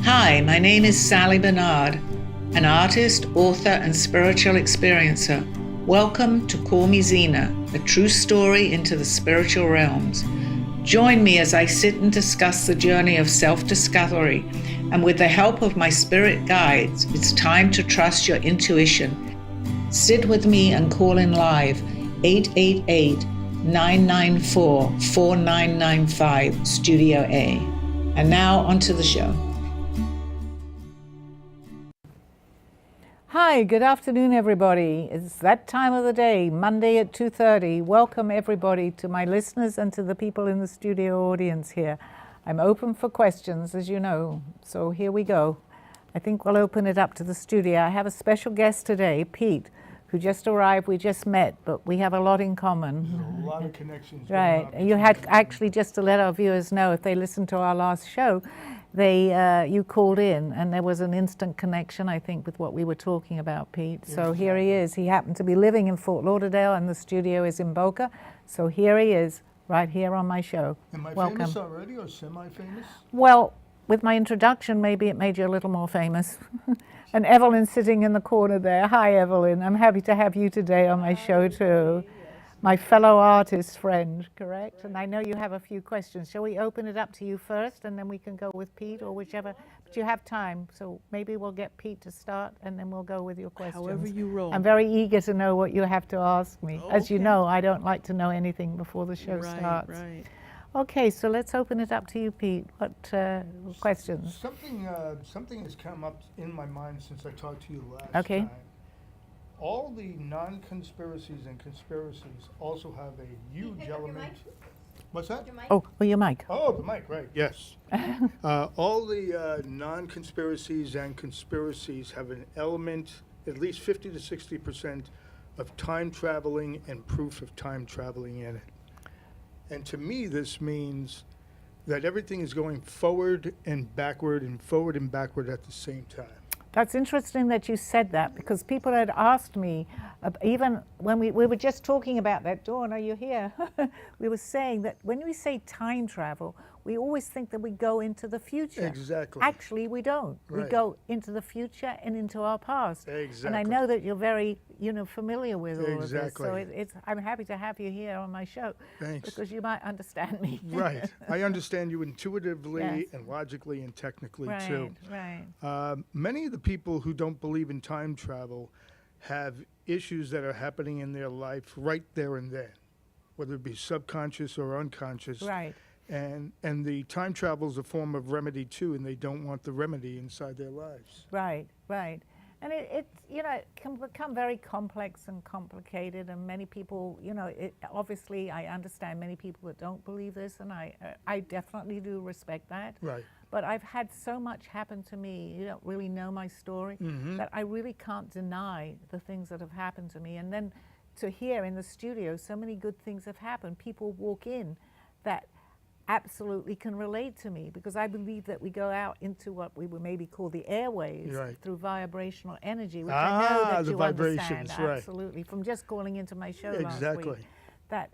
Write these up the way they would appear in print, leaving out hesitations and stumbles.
Hi, my name is Sally Barnard, an artist, author, and spiritual experiencer. Welcome to Call Me Zena, a true story into the spiritual realms. Join me as I sit and discuss the journey of self-discovery, and with the help of my spirit guides, it's time to trust your intuition. Sit with me and call in live 888-994-4995, Studio A. And now onto the show. Hi, good afternoon, everybody. It's that time of the day, Monday at 2:30. Welcome, everybody, to my listeners and to the people in the studio audience here. I'm open for questions, as you know, so here we go. I think we'll open it up to the studio. I have a special guest today, Pete, who just arrived. We just met, but we have a lot in common. There's a lot of connections. Right. You had actually, just to let our viewers know, if they listened to our last show, you called in and there was an instant connection, I think, with what we were talking about, Pete. So here he is. He happened to be living in Fort Lauderdale and the studio is in Boca. So here he is, right here on my show. Am I Welcome. famous already or semi-famous? Well, with my introduction, maybe it made you a little more famous. And Evelyn's sitting in the corner there. Hi, Evelyn. I'm happy to have you today on my show, too. My fellow artist friend, correct? And I know you have a few questions. Shall we open it up to you first, and then we can go with Pete, or whichever? But you have time, so maybe we'll get Pete to start, and then we'll go with your questions. However you roll. I'm very eager to know what you have to ask me. As you Okay. know, I don't like to know anything before the show starts. Right. Okay, so let's open it up to you, Pete. What questions? Something has come up in my mind since I talked to you last Okay. time. All the non-conspiracies and conspiracies also have a huge element. What's that? Oh, your mic. Oh, the mic, right, yes. All the non-conspiracies and conspiracies have an element, at least 50 to 60% of time traveling and proof of time traveling in it. And to me, this means that everything is going forward and backward at the same time. That's interesting that you said that, because people had asked me, even when we were just talking about that, Dawn, are you here? We were saying that when we say time travel, we always think that we go into the future. Exactly. Actually, we don't. Right. We go into the future and into our past. Exactly. And I know that you're very, familiar with all Exactly. of this. So I'm happy to have you here on my show. Thanks. Because you might understand me. Right. I understand you intuitively Yes. and logically and technically too. Right. Many of the people who don't believe in time travel have issues that are happening in their life right there and then, whether it be subconscious or unconscious. Right. And the time travel is a form of remedy too, and they don't want the remedy inside their lives. Right. And it can become very complex and complicated, and many people, obviously I understand many people that don't believe this, and I definitely do respect that. Right. But I've had so much happen to me, you don't really know my story, that I really can't deny the things that have happened to me. And then to hear in the studio so many good things have happened, people walk in that absolutely can relate to me, because I believe that we go out into what we would maybe call the airways through vibrational energy, which I know that the you vibrations, understand right. absolutely from just calling into my show last Exactly. week, that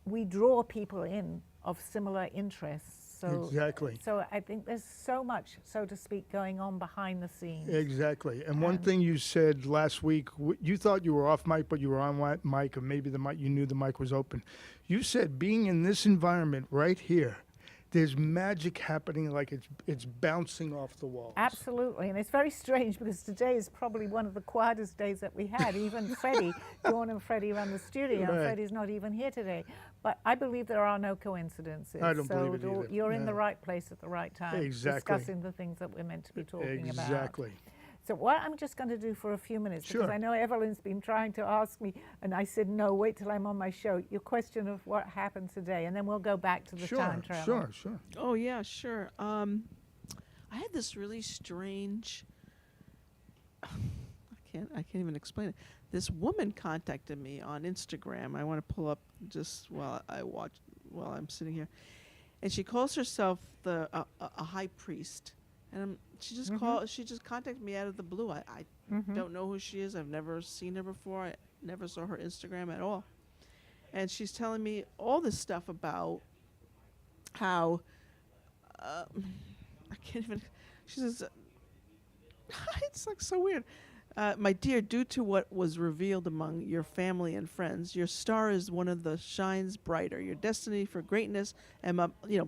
we draw people in of similar interests. So, Exactly. So I think there's so much, so to speak, going on behind the scenes. Exactly. And one thing you said last week, you thought you were off mic, but you were on mic, or maybe the mic, you knew the mic was open. You said being in this environment right here, there's magic happening, like it's bouncing off the walls. Absolutely, and it's very strange because today is probably one of the quietest days that we had. Even Freddie, Dawn and Freddie run the studio, and Right. Freddie's not even here today. But I believe there are no coincidences. I don't believe it either. You're in No. the right place at the right time, Exactly. discussing the things that we're meant to be talking about. Exactly. So what I'm just going to do for a few minutes, Sure. because I know Evelyn's been trying to ask me, and I said, no, wait till I'm on my show. Your question of what happened today, and then we'll go back to the time travel. Sure. Oh yeah, sure. I had this really strange. I can't even explain it. This woman contacted me on Instagram. I want to pull up just while I'm sitting here, and she calls herself a high priest. And she just She just contacted me out of the blue. I don't know who she is. I've never seen her before. I never saw her Instagram at all. And she's telling me all this stuff about how I can't even She says, it's like so weird. My dear, due to what was revealed among your family and friends, your star is one of the shines brighter. Your destiny for greatness and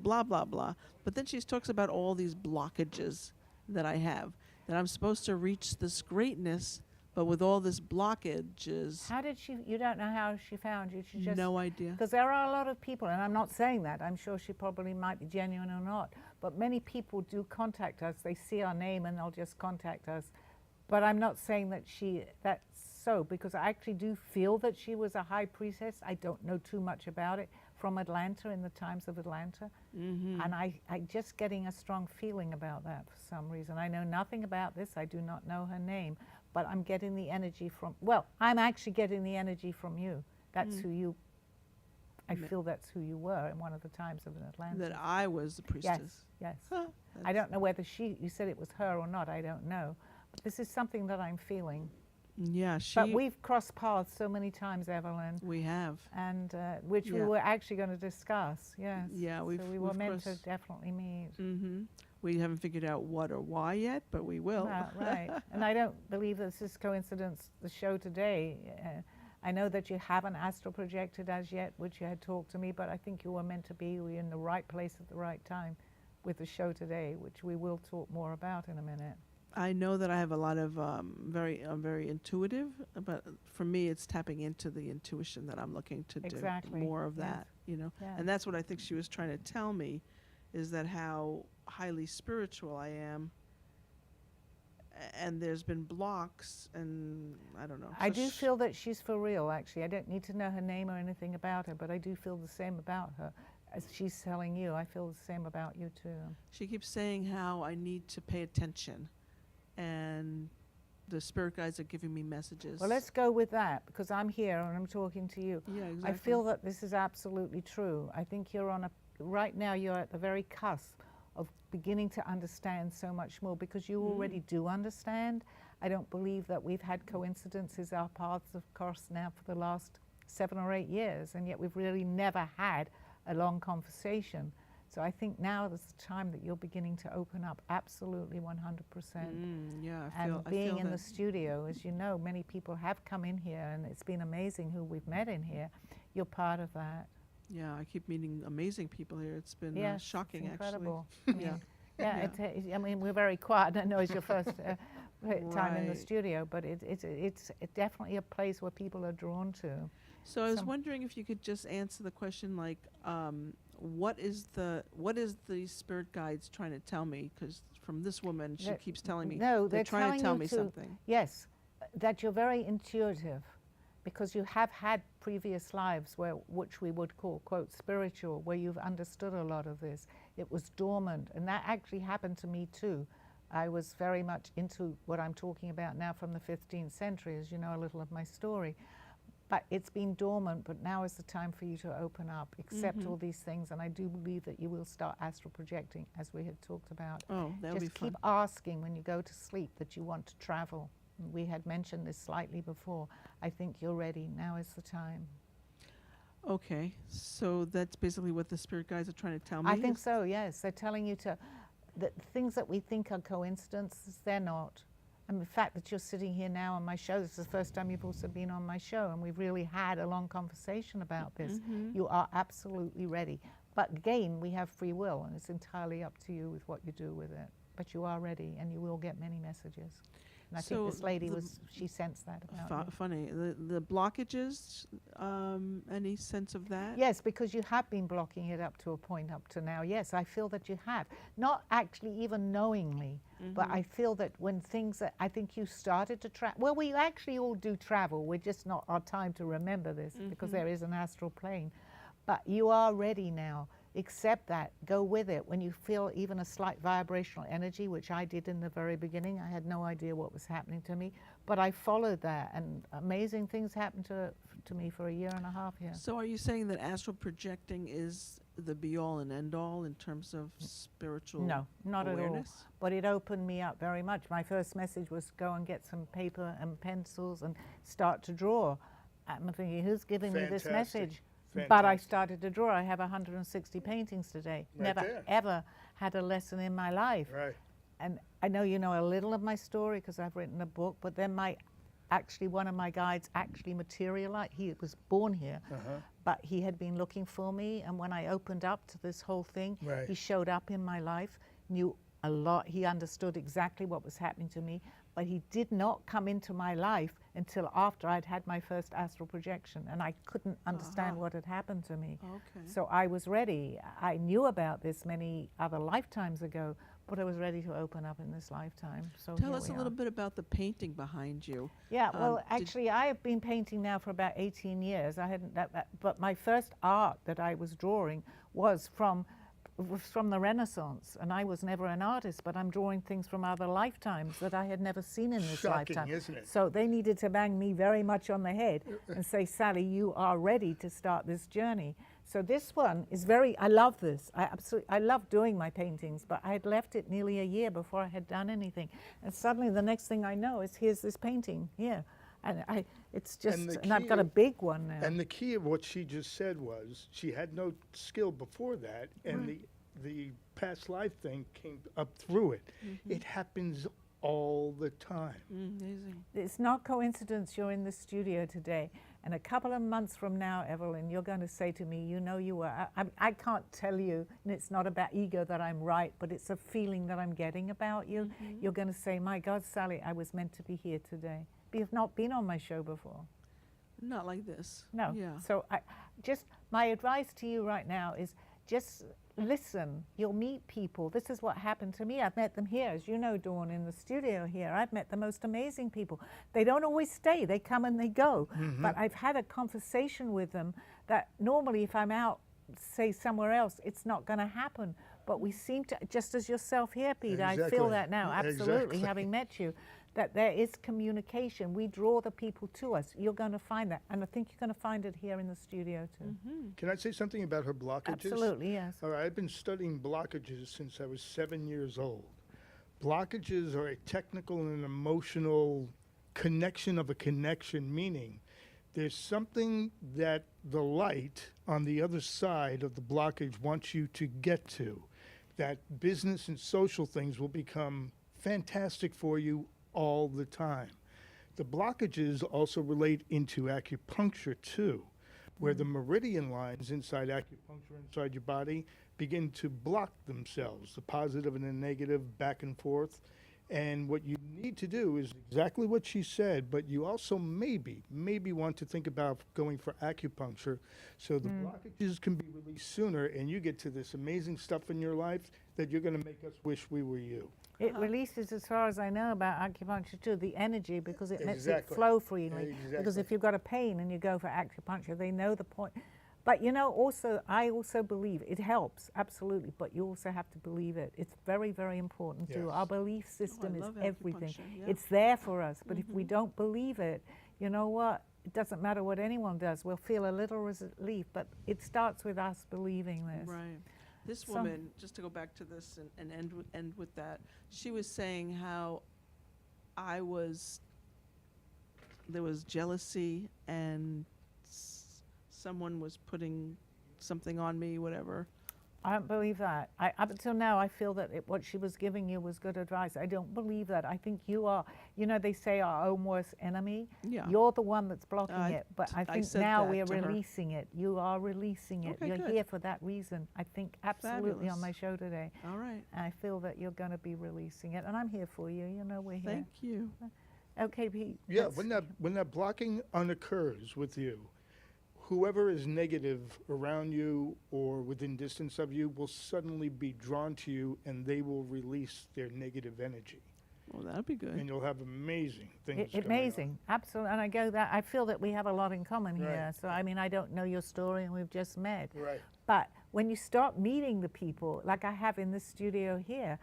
blah blah blah. But then she talks about all these blockages that I have, that I'm supposed to reach this greatness, but with all this blockages. How did she, you don't know how she found you? She just, No idea. because there are a lot of people, and I'm not saying that, I'm sure she probably might be genuine or not, but many people do contact us. They see our name and they'll just contact us. But I'm not saying that that's so, because I actually do feel that she was a high priestess. I don't know too much about it, from Atlanta, in the times of Atlanta. Mm-hmm. And I just getting a strong feeling about that for some reason. I know nothing about this. I do not know her name, but I'm getting the energy from, well, I'm actually getting the energy from you. That's who you, I feel that's who you were in one of the times of Atlanta. That I was the priestess. Yes, yes. Huh, I don't know whether you said it was her or not, I don't know. But this is something that I'm feeling. Yeah, But we've crossed paths so many times, Evelyn, we have. and which we Yeah. were actually going to discuss, yes. Yeah, so we've we were meant to crossed- definitely meet. Mm-hmm. We haven't figured out what or why yet, but we will. Right. And I don't believe this is coincidence, the show today. I know that you haven't astral projected as yet, which you had talked to me, but I think you were meant to be in the right place at the right time with the show today, which we will talk more about in a minute. I know that I have a lot of I'm very intuitive, but for me, it's tapping into the intuition that I'm looking to Exactly. do more of Yes. that, Yeah. and that's what I think she was trying to tell me, is that how highly spiritual I am, and there's been blocks, and I don't know. I So do feel that she's for real, actually. I don't need to know her name or anything about her, but I do feel the same about her. As she's telling you, I feel the same about you too. she keeps saying how I need to pay attention, and the spirit guides are giving me messages. Well, let's go with that, because I'm here and I'm talking to you. Yeah, exactly. I feel that this is absolutely true. I think right now you're at the very cusp of beginning to understand so much more, because you already do understand. I don't believe that we've had coincidences. Our paths have crossed now for the last 7 or 8 years, and yet we've really never had a long conversation. So I think now is the time that you're beginning to open up, absolutely 100%. Yeah, And being feel in the that. studio, as you know, many people have come in here, and it's been amazing who we've met in here. You're part of that. Yeah, I keep meeting amazing people here. It's been Yes, shocking, it's incredible. actually. I mean, Yeah. yeah. I mean, we're very quiet. I know it's your first time in the Right. studio, but it's definitely a place where people are drawn to. So I was Some- wondering if you could just answer the question, like, what is the spirit guides trying to tell me? Because from this woman, she They're- keeps telling me No, they're trying telling to tell you me something. Yes, that you're very intuitive, because you have had previous lives which we would call, quote, spiritual, where you've understood a lot of this. It was dormant, and that actually happened to me too. I was very much into what I'm talking about now from the 15th century, as you know a little of my story. But it's been dormant, but now is the time for you to open up, accept all these things, and I do believe that you will start astral projecting, as we had talked about. Oh, that would be Just fun. keep asking when you go to sleep that you want to travel. We had mentioned this slightly before. I think you're ready. Now is the time. Okay, so that's basically what the spirit guides are trying to tell me. I think so, yes. They're telling you that things that we think are coincidences, they're not. And the fact that you're sitting here now on my show, this is the first time you've also been on my show, and we've really had a long conversation about this. You are absolutely ready. But again, we have free will, and it's entirely up to you with what you do with it. But you are ready, and you will get many messages. And I So think this lady the- she sensed that about you. Funny. The blockages, any sense of that? Yes, because you have been blocking it up to a point up to now. Yes, I feel that you have. Not actually even knowingly, but I feel that when things that I think you started to travel, well, we actually all do travel. We're just not our time to remember this because there is an astral plane. But you are ready now. Accept that. Go with it. When you feel even a slight vibrational energy, which I did in the very beginning, I had no idea what was happening to me, but I followed that, and amazing things happened to me for a year and a half here. So are you saying that astral projecting is the be-all and end-all in terms of spiritual No, not at all. awareness? But it opened me up very much. My first message was go and get some paper and pencils and start to draw. I'm thinking, who's giving me this Fantastic. message? But I Fantastic. started to draw. I have 160 paintings today. Right Never, there. ever had a lesson in my life. Right. and I know you know a little of my story because I've written a book, but then one of my guides actually materialized. He was born here, but he had been looking for me, and when I opened up to this whole thing, Right. he showed up in my life, knew a lot. He understood exactly what was happening to me, but he did not come into my life until after I'd had my first astral projection, and I couldn't understand what had happened to me. Okay. So I was ready. I knew about this many other lifetimes ago, but I was ready to open up in this lifetime. So Tell here us a we little are. bit about the painting behind you. Yeah, well, Did- actually, I have been painting now for about 18 years. I hadn't, but my first art that I was drawing was from the Renaissance, and I was never an artist, but I'm drawing things from other lifetimes that I had never seen in this Shocking, lifetime. isn't it? So they needed to bang me very much on the head and say, Sally, you are ready to start this journey. So this one is I love this. I love doing my paintings, but I had left it nearly a year before I had done anything. And suddenly the next thing I know is here's this painting here. And I've got a big one now. And the key of what she just said was she had no skill before that, and the past life thing came up through it. It happens all the time. Amazing. It's not coincidence you're in the studio today. And a couple of months from now, Evelyn, you're going to say to me, you know you were. I can't tell you, and it's not about ego that I'm right, but it's a feeling that I'm getting about you. You're going to say, my God, Sally, I was meant to be here today. But you've not been on my show before. Not like this. No. Yeah. So my advice to you right now is just listen. You'll meet people. This is what happened to me. I've met them here, as you know, Dawn, in the studio here. I've met the most amazing people. They don't always stay. They come and they go. But I've had a conversation with them that normally if I'm out, say somewhere else, it's not going to happen. But we seem to, just as yourself here, Peter, I feel Exactly. that now, absolutely, Exactly. having met you, that there is communication. We draw the people to us. You're going to find that. And I think you're going to find it here in the studio too. Can I say something about her blockages? Absolutely, yes. All right, I've been studying blockages since I was 7 years old. Blockages are a technical and emotional connection of a connection, meaning there's something that the light on the other side of the blockage wants you to get to, that business and social things will become fantastic for you all the time. The blockages also relate into acupuncture too, where the meridian lines inside acupuncture, inside your body, begin to block themselves, the positive and the negative back and forth. And what you need to do is exactly what she said, but you also maybe want to think about going for acupuncture so the blockages can be released sooner and you get to this amazing stuff in your life that you're going to make us wish we were you. It releases, as far as I know about acupuncture too, the energy, because it lets it Exactly. flow freely. Because Exactly. if you've got a pain and you go for acupuncture, they know the point. But you know, also, I also believe it helps, absolutely, but you also have to believe it. It's very, very important too. Yes. Our belief system is love everything. acupuncture, yeah. It's there for us, but if we don't believe it, you know what? It doesn't matter what anyone does. We'll feel a little relief, but it starts with us believing this. Right. This So- woman, just to go back to this and end with that, she was saying how there was jealousy and someone was putting something on me, whatever. I don't believe that. Up until now, I feel that what she was giving you was good advice. I don't believe that. I think you are, you know, they say our own worst enemy. Yeah. You're the one that's blocking I- it. But I I think said now that we are to her. releasing it. You are releasing it. Okay, You're good. here for that reason. I think absolutely on Fabulous. my show today. All right. I feel that you're going to be releasing it. And I'm here for you. You know, we're here. Thank you. Okay, Pete. Yeah, let's- when that blocking unoccurs with you, whoever is negative around you or within distance of you will suddenly be drawn to you and they will release their negative energy. Well, that'd be good. And you'll have amazing things going on. Amazing, absolutely, and I feel that we have a lot in common Right. here. So I mean, I don't know your story, and we've just met. Right. But when you start meeting the people, like I have in this studio here,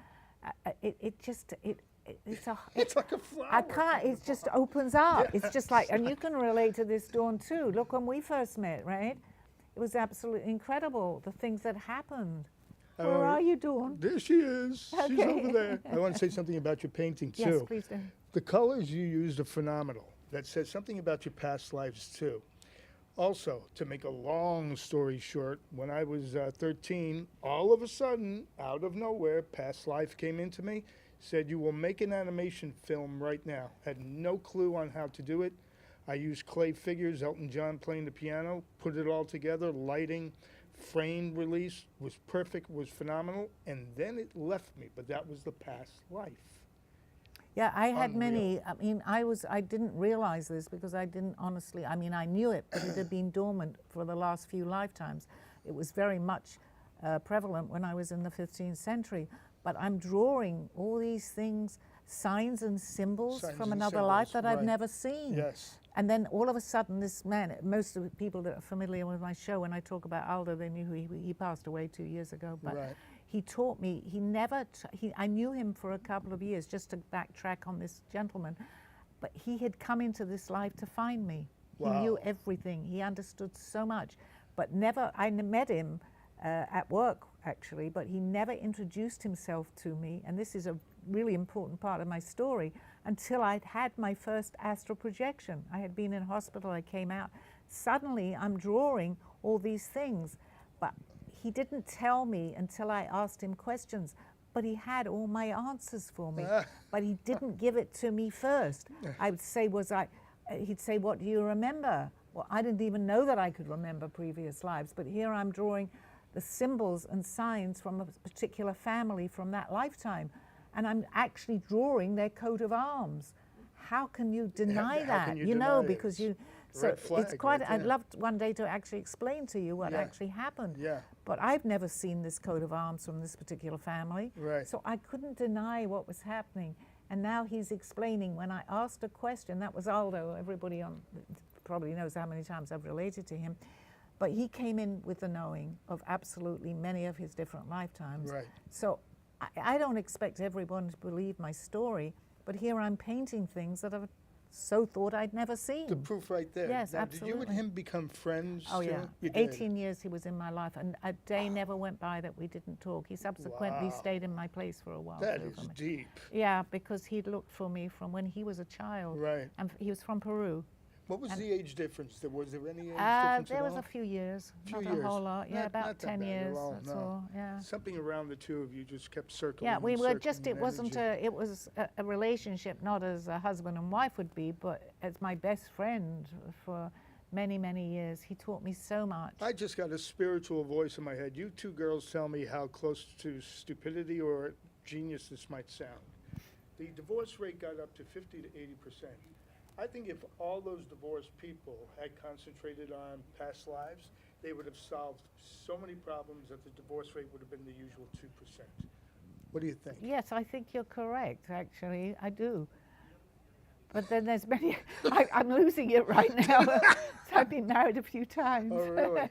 it's a. It's like a flower. I can't. It just opens up. It's just like, and you can relate to this, Dawn, too. Look, when we first met, right? It was absolutely incredible the things that happened. Where are you, Dawn? There she is. She's Okay. over there. I want to say something about your painting, too. Yes, please do. The colors you used are phenomenal. That says something about your past lives, too. Also, to make a long story short, when I was 13, all of a sudden, out of nowhere, past life came into me. said, "You will make an animation film right now." Had no clue on how to do it. I used clay figures, Elton John playing the piano, put it all together, lighting, frame release, was perfect, was phenomenal, and then it left me, but that was the past life. Yeah, I had Unreal. many. I mean, I didn't realize this because I didn't honestly, I mean, I knew it, but it had been dormant for the last few lifetimes. It was very much prevalent when I was in the 15th century. But I'm drawing all these things, signs and symbols Signs from and another symbols, life that I've right. never seen. Yes. And then all of a sudden, this man, most of the people that are familiar with my show, when I talk about Aldo, they knew he passed away 2 years ago. But Right. he taught me, he never, I knew him for a couple of years, just to backtrack on this gentleman. But he had come into this life to find me. He knew Wow. everything. He understood so much. But never, I met him at work, actually, but he never introduced himself to me. And this is a really important part of my story, until I'd had my first astral projection. I had been in hospital, I came out. Suddenly I'm drawing all these things, but he didn't tell me until I asked him questions, but he had all my answers for me, but he didn't give it to me first. I would say, he'd say, "What do you remember?" Well, I didn't even know that I could remember previous lives, but here I'm drawing the symbols and signs from a particular family from that lifetime. And I'm actually drawing their coat of arms. How can you deny how that? can you You know, deny it? because you. So Red flag it's quite. right I'd there. love one day to actually explain to you what Yeah. actually happened. Yeah. But I've never seen this coat of arms from this particular family. Right. So I couldn't deny what was happening. And now he's explaining. When I asked a question, that was Aldo. Everybody on probably knows how many times I've related to him. But he came in with the knowing of absolutely many of his different lifetimes. Right. So I don't expect everyone to believe my story, but here I'm painting things that I've so thought I'd never seen. The proof right there. Yes, Now, Did you and absolutely. him become friends? Oh too? yeah, You did. 18 years he was in my life, and a day never went by that we didn't talk. He subsequently Wow. stayed in my place for a while. That too, is for me. deep. Yeah, because he'd looked for me from when he was a child. Right. And he was from Peru. What was the age difference? Was there any age difference There at was all? a few years, Few not years. a whole lot. Yeah, Not about that 10 bad at years. all, That's no. all. Yeah. Something around the two of you just kept circling. Yeah, we and were just, circling it wasn't energy. it was a relationship, not as a husband and wife would be, but as my best friend for many, many years. He taught me so much. I just got a spiritual voice in my head. You two girls tell me how close to stupidity or genius this might sound. The divorce rate got up to 50 to 80%. I think if all those divorced people had concentrated on past lives, they would have solved so many problems that the divorce rate would have been the usual 2%. What do you think? Yes, I think you're correct, actually. I do. But then there's many, I'm losing it right now. So I've been married a few times. Oh, really?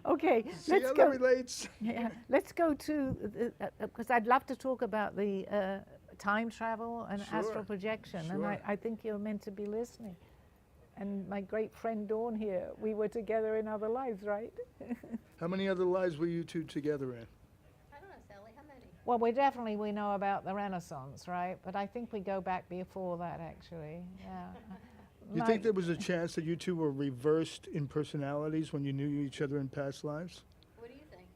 Okay, See let's how go. that relates? Yeah, let's go to, because I'd love to talk about the time travel and Sure, astral projection, and sure. I think you're meant to be listening. And my great friend Dawn here, we were together in other lives, right? How many other lives were you two together in? I don't know, Sally, how many? Well, we know about the Renaissance, right? But I think we go back before that, actually. Yeah. You think there was a chance that you two were reversed in personalities when you knew each other in past lives? What do you think?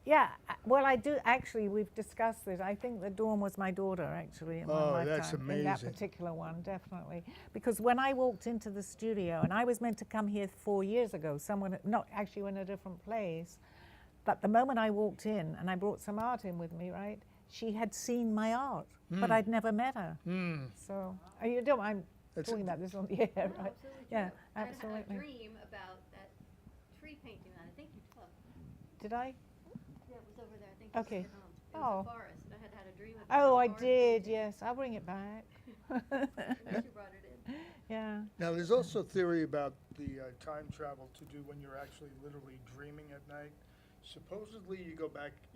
Yeah, well, I do. Actually, we've discussed this. I think that Dawn was my daughter, actually, in one Oh, lifetime. that's In that amazing. particular one, definitely. Because when I walked into the studio, and I was meant to come here 4 years ago, not actually in a different place, but the moment I walked in, and I brought some art in with me, right? She had seen my art, but I'd never met her. So, you don't mind That's talking a- about this on the air, No, right? absolutely Yeah, true. I had absolutely. a dream about that tree painting that I think you took. Did I? Yeah, it was over there. I think you Okay. took it home. It Oh. was a forest. I had a dream about Oh, the I forest did, painting. yes. I'll bring it back. You brought it in. Yeah. Now, there's also a theory about the time travel to do when you're actually literally dreaming at night. Supposedly, you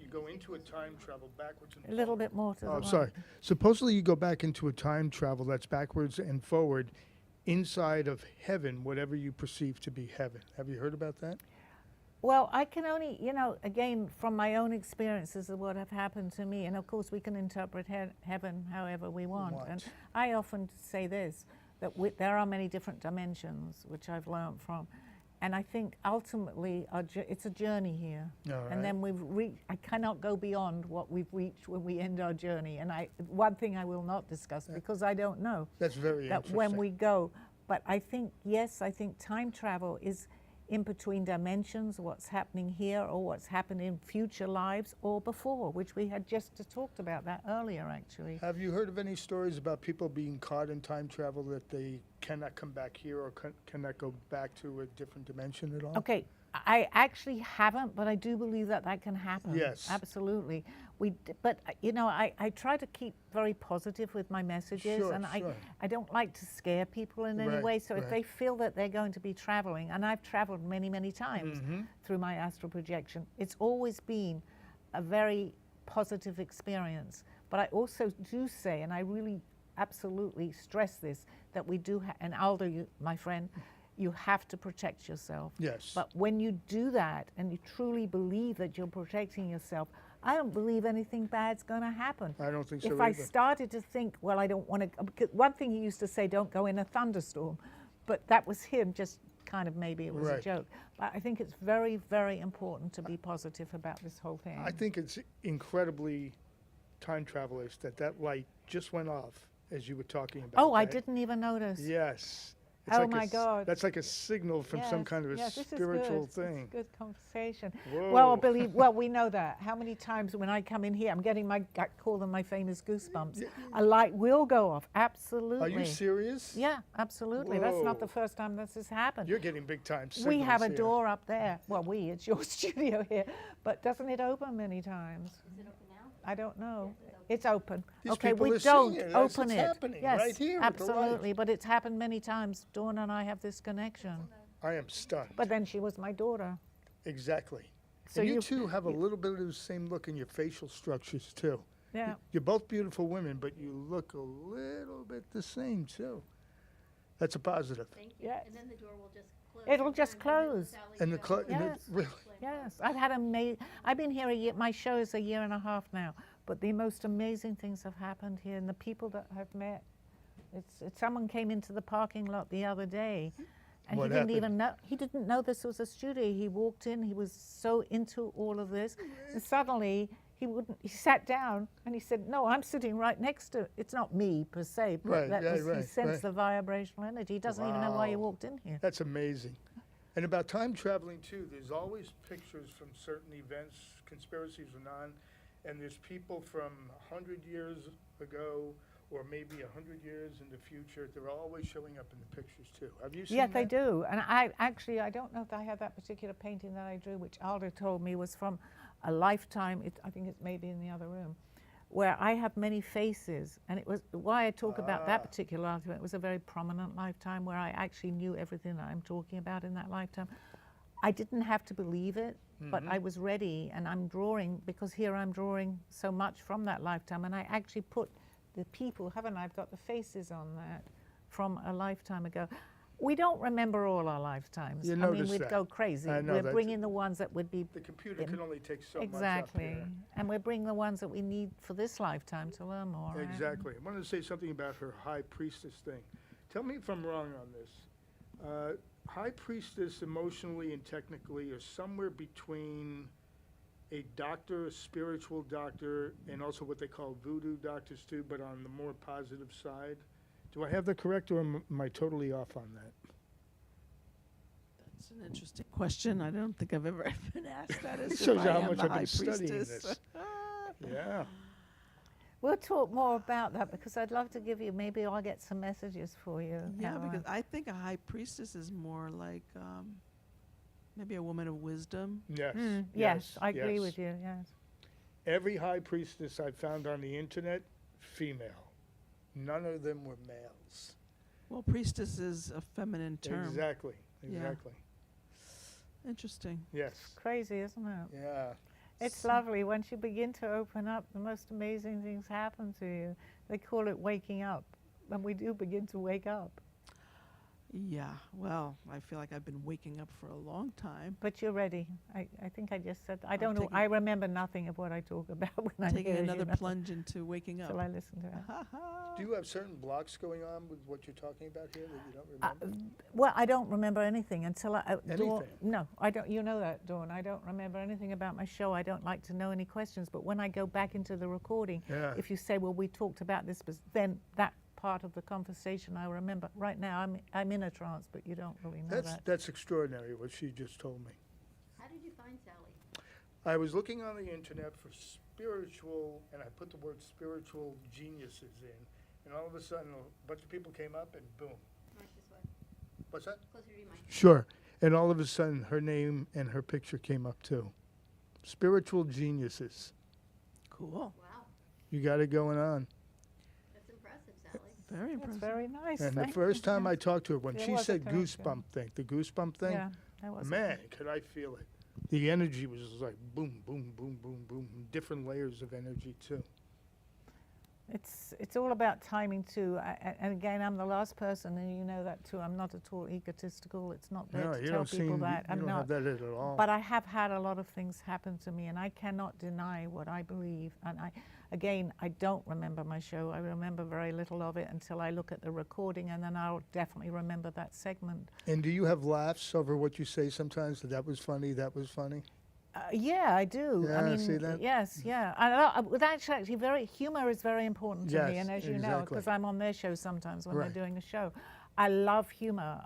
go into a time travel backwards and A little forward. bit more to the Oh, right. sorry. Supposedly, you go back into a time travel that's backwards and forward inside of heaven, whatever you perceive to be heaven. Have you heard about that? Well, I can only, again, from my own experiences of what have happened to me, and of course we can interpret heaven however we want. And I often say this, that there are many different dimensions, which I've learned from. And I think ultimately it's a journey here. All right. And then we've reached, I cannot go beyond what we've reached when we end our journey. And one thing I will not discuss because I don't know. That's very that interesting. when we go. But I think, yes, I think time travel is in between dimensions, what's happening here or what's happened in future lives or before, which we had just talked about that earlier, actually. Have you heard of any stories about people being caught in time travel that they cannot come back here or cannot go back to a different dimension at all? Okay, I actually haven't, but I do believe that that can happen. Yes. Absolutely. But you know, I try to keep very positive with my messages, Sure, and sure. I don't like to scare people in any Right, way. So if right. they feel that they're going to be traveling, and I've traveled many, many times through my astral projection, it's always been a very positive experience. But I also do say, and I really absolutely stress this, that we do, and Aldo, my friend, you have to protect yourself. Yes. But when you do that and you truly believe that you're protecting yourself, I don't believe anything bad's going to happen. I don't think so If I either. started to think, well, I don't want to, one thing he used to say, don't go in a thunderstorm, but that was him, just kind of maybe it was a Right. joke. But I think it's very, very important to be positive about this whole thing. I think it's incredibly time travelers that light just went off as you were talking about. Oh, I that. didn't even notice. Yes. Oh, like my God. That's like a signal from some kind of a yes, this is spiritual good. thing. It's good conversation. Whoa. Well, we know that. How many times when I come in here, I'm getting I call them my famous goosebumps. A light will go off. Absolutely. Are you serious? Yeah, absolutely. That's not the Whoa. first time this has happened. You're getting big time signals We have a here. door up there. Well, it's your studio here. But doesn't it open many times? Is it open now? I don't know. It's open. These Okay, people we are seeing don't it. That's open what's it. happening Yes, right here with the light. absolutely. But it's happened many times. Dawn and I have this connection. I am stunned. But then she was my daughter. Exactly. So and you you- two have a little bit of the same look in your facial structures too. Yeah. You're both beautiful women, but you look a little bit the same too. That's a positive. Thank you. Yes. And then the door will just close. It'll just sometime, and then close. Sally And the goes, Yes. really. Yes, I've been here a year. My show is a year and a half now, but the most amazing things have happened here, and the people that I've met. It's someone came into the parking lot the other day, and What he didn't happened? even know. He didn't know this was a studio. He walked in. He was so into all of this, and suddenly he wouldn't. He sat down and he said, "No, I'm sitting right next to. It's not me per se, but Right, that yeah, was, he right, sensed right. the vibrational energy. He doesn't even know why you Wow. walked in here." That's amazing. And about time traveling too, there's always pictures from certain events, conspiracies or non, and there's people from 100 years ago or maybe 100 years in the future. They're always showing up in the pictures too. Have you seen Yeah, that? they do. And I don't know if I have that particular painting that I drew, which Aldo told me was from a lifetime. I think it's maybe in the other room, where I have many faces. And it was why I talk about that particular lifetime. It was a very prominent lifetime where I actually knew everything that I'm talking about in that lifetime. I didn't have to believe it, but I was ready, and I'm drawing, because here I'm drawing so much from that lifetime, and I actually put the people, haven't I? I've got the faces on that from a lifetime ago. We don't remember all our lifetimes. You I mean, notice we'd that. go crazy. I know, We're that's- bringing the ones that would be The computer can only take so much up exactly, here. and we're bringing the ones that we need for this lifetime to learn more. right? Exactly. I wanted to say something about her high priestess thing. Tell me if I'm wrong on this. High priestess, emotionally and technically, are somewhere between a doctor, a spiritual doctor, and also what they call voodoo doctors too, but on the more positive side. Do I have that correct, or am I totally off on that? That's an interesting question. I don't think I've ever been asked that. As It if shows I you how am much the I've been high studying priestess. this. Yeah. We'll talk more about that, because I'd love to give you, maybe I'll get some messages for you. Yeah, Caroline. because I think a high priestess is more like maybe a woman of wisdom. Yes. Yes, I agree yes. with you, yes. Every high priestess I found on the internet, female. None of them were males. Well, priestess is a feminine term. Exactly. Yeah. Exactly. Interesting. Yes. Crazy, isn't it? Yeah. It's lovely. Once you begin to open up, the most amazing things happen to you. They call it waking up, and we do begin to wake up. Yeah, well, I feel like I've been waking up for a long time. But you're ready. I think I just said, I I'm don't know, taking- I remember nothing of what I talk about when I'm Taking here, another plunge into waking up. till I listen to it. Do you have certain blocks going on with what you're talking about here that you don't remember? Well, I don't remember anything until Dawn, Anything? no, I don't. You know that, Dawn. I don't remember anything about my show. I don't like to know any questions. But when I go back into the recording, Yeah. if you say, "Well, we talked about this," then that part of the conversation I remember. Right now, I'm in a trance, but you don't really know that. That's extraordinary what she just told me. How did you find Sally? I was looking on the internet for spiritual, and I put the word spiritual geniuses in, and all of a sudden a bunch of people came up and boom. Mic this way. What's that? Closer to your mic. Sure. And all of a sudden her name and her picture came up too. Spiritual geniuses. Cool. Wow, You got it going on. that's impressive, Sally. Very That's impressive. very nice. And the thank first you. time I talked to her, when There she was a said connection. goosebump thing, the goosebump thing, Yeah, that was man, could I feel it. The energy was just like boom, boom, boom, boom, boom. Different layers of energy too. It's all about timing too. And again, I'm the last person, and you know that too. I'm not at all egotistical. It's not there No, to you tell don't people seem, that. you I'm don't not. have that at all. But I have had a lot of things happen to me, and I cannot deny what I believe. And I don't remember my show. I remember very little of it until I look at the recording, and then I'll definitely remember that segment. And do you have laughs over what you say sometimes? That was funny, that was funny? Yeah, I do. Yeah, I mean, see that? yes, yeah. That's actually humor is very important to me, Yes, and as you know, exactly. because I'm on their show sometimes when Right. they're doing a show, I love humor.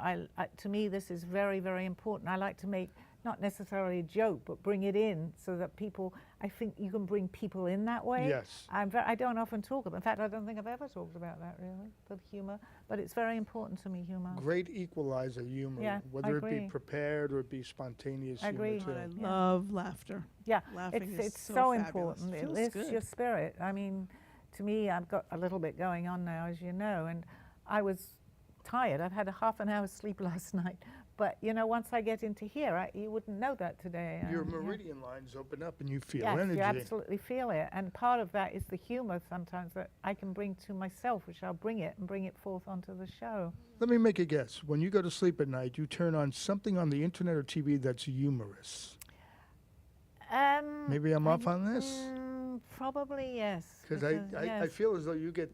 To me, this is very, very important. I like to make not necessarily a joke, but bring it in so that people. I think you can bring people in that way. Yes. I don't often talk about. In fact, I don't think I've ever talked about that really, the humor. But it's very important to me, humor. Great equalizer humor, Yeah, I whether it be agree. prepared or it be spontaneous I agree. humor I too. Yeah. love laughter. Yeah, Laughing is it's so so fabulous. important. It Feels lifts good. your spirit. I mean, to me, I've got a little bit going on now, as you know, and I was tired. I've had a half an hour's sleep last night. But, you know, once I get into here, you wouldn't know that today. Your yeah. meridian lines open up and you feel Yes, energy. you absolutely feel it. And part of that is the humor sometimes that I can bring to myself, which I'll bring it and bring it forth onto the show. Let me make a guess. When you go to sleep at night, you turn on something on the internet or TV that's humorous. Maybe I'm off on this? Probably, yes. Because I yes. feel as though you get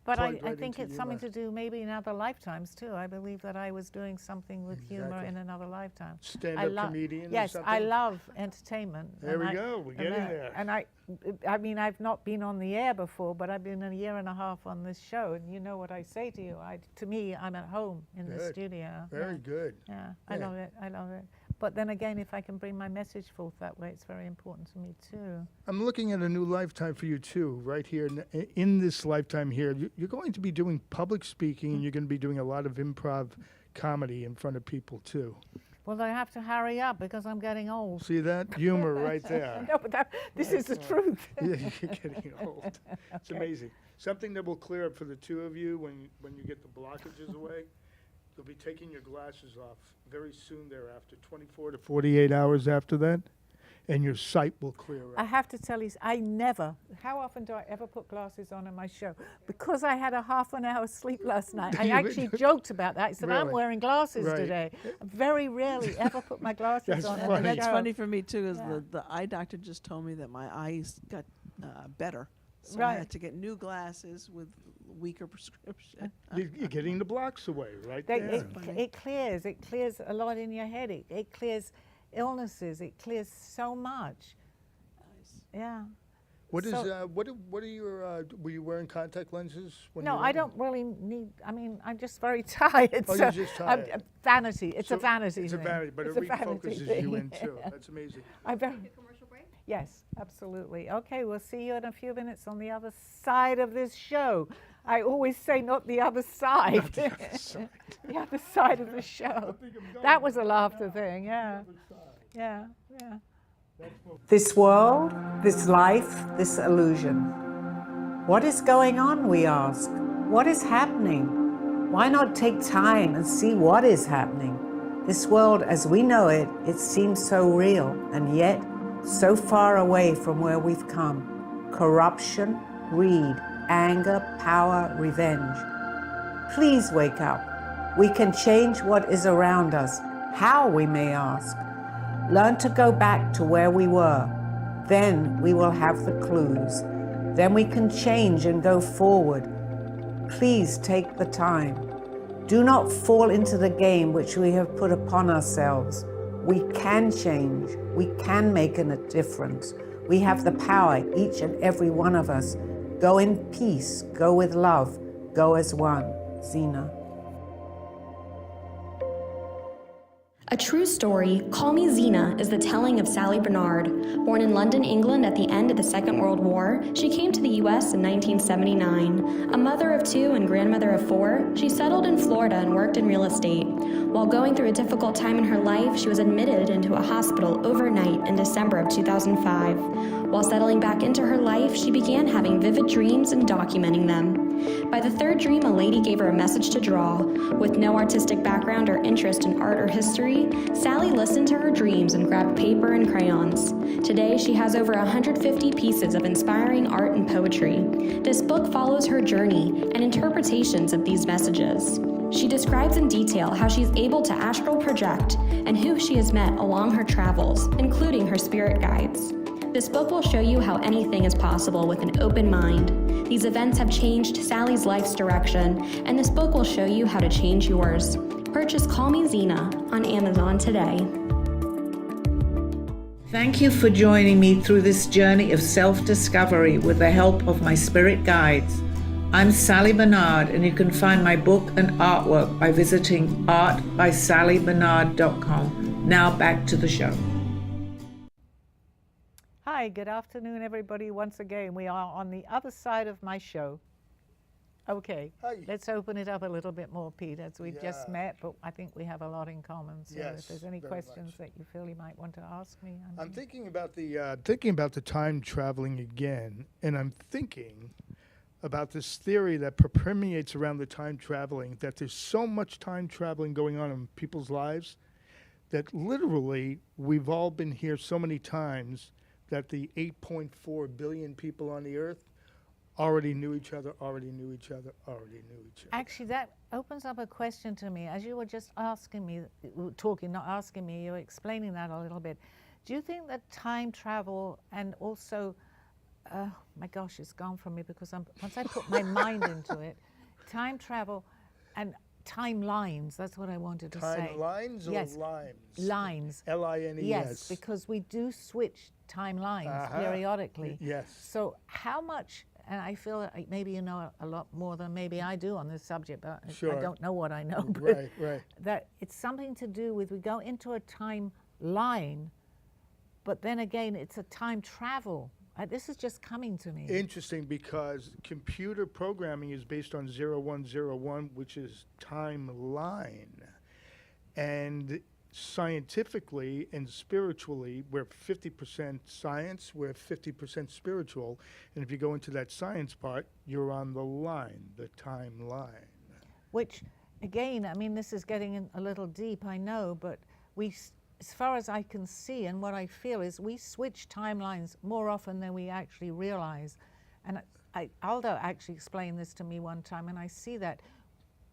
But I plugged right think into it's something humor. to do maybe in other lifetimes too. I believe that I was doing something with humor Exactly. in another lifetime. stand-up comedian or Yes, something? I love entertainment. There and we go. We're getting there. And I mean, I've not been on the air before, but I've been a year and a half on this show, and you know what I say to you. To me, I'm at home in the Good. studio. Very yeah. good. Yeah, I Yeah. love it. I love it. But then again, if I can bring my message forth that way, it's very important to me too. I'm looking at a new lifetime for you too, right here in this lifetime here. You're going to be doing public speaking, and you're going to be doing a lot of improv comedy in front of people too. Well, I have to hurry up because I'm getting old. See that humor right there? No, but this is the truth. Yeah, you're getting old. It's amazing. Something that will clear up for the two of you when you get the blockages away. You'll be taking your glasses off very soon thereafter, 24 to 48 hours after that, and your sight will clear I up. have to tell you, how often do I ever put glasses on in my show? Because I had a half an hour sleep last night. I You actually joked about that. I said, I'm Really? wearing glasses Right. today. I very rarely ever put my glasses That's on. funny. And then It's I go, funny for me too, is Yeah. the eye doctor just told me that my eyes got better. So I Right. had to get new glasses with weaker prescription. You're getting the blocks away right They, there. it clears a lot in your head. It clears illnesses. It clears so much. Nice. Yeah. What is so- what are your were you wearing contact lenses when No, you were I young? don't really need. I mean, I'm just very tired. Oh, so you're just tired. vanity. It's a So vanity. It's a thing. vanity, but It's it a vanity refocuses thing. you in too. That's amazing. I very. Take a commercial break? Yes, absolutely. Okay, we'll see you in a few minutes on the other side of this show. I always say not the other side. The other side. The other side of the show. That was a laughter thing, yeah. Yeah, yeah. This world, this life, this illusion. What is going on, we ask? What is happening? Why not take time and see what is happening? This world as we know it, it seems so real, and yet so far away from where we've come. Corruption, greed, anger, power, revenge. Please wake up. We can change what is around us. How, we may ask? Learn to go back to where we were. Then we will have the clues. Then we can change and go forward. Please take the time. Do not fall into the game which we have put upon ourselves. We can change. We can make a difference. We have the power, each and every one of us. Go in peace. Go with love. Go as one. Zena. A true story, Call Me Zena is the telling of Sally Barnard. Born in London, England at the end of the Second World War, she came to the U.S. in 1979. A mother of 2 and grandmother of 4, she settled in Florida and worked in real estate. While going through a difficult time in her life, she was admitted into a hospital overnight in December of 2005. While settling back into her life, she began having vivid dreams and documenting them. By the 3rd dream, a lady gave her a message to draw. With no artistic background or interest in art or history, Sally listened to her dreams and grabbed paper and crayons. Today, she has over 150 pieces of inspiring art and poetry. This book follows her journey and interpretations of these messages. She describes in detail how she's able to astral project and who she has met along her travels, including her spirit guides. This book will show you how anything is possible with an open mind. These events have changed Sally's life's direction, and this book will show you how to change yours. Purchase Call Me Zena on Amazon today. Thank you for joining me through this journey of self-discovery with the help of my spirit guides. I'm Sally Barnard, and you can find my book and artwork by visiting artbysallybarnard.com. Now back to the show. Hi, good afternoon, everybody. Once again, we are on the other side of my show. Okay, Hi. let's open it up a little bit more, Pete, as we've just Yeah. met, but I think we have a lot in common. So Yes, if there's any very questions much. that you feel you might want to ask me. I'm thinking about the time traveling again, and I'm thinking about this theory that permeates around the time traveling, that there's so much time traveling going on in people's lives that literally we've all been here so many times that the 8.4 billion people on the earth already knew each other. Actually, that opens up a question to me. As you were just asking me, not asking me, you were explaining that a little bit. Do you think that time travel and also, my gosh, it's gone from me because once I put my mind into it, time travel and timelines, that's what I wanted to say. Timelines or Yes. limes? Lines. L-I-N-E-S. Yes, because we do switch timelines periodically. Yes. So how much, and I feel like maybe you know a lot more than maybe I do on this subject, but Sure. I don't know what I know. But Right. that it's something to do with, we go into a timeline, but then again, it's a time travel. This is just coming to me. Interesting, because computer programming is based on 0101, which is timeline. And scientifically and spiritually, we're 50% science, we're 50% spiritual. And if you go into that science part, you're on the line, the timeline. Which, again, I mean, this is getting in a little deep, I know, but as far as I can see and what I feel is we switch timelines more often than we actually realize. And Aldo actually explained this to me one time, and I see that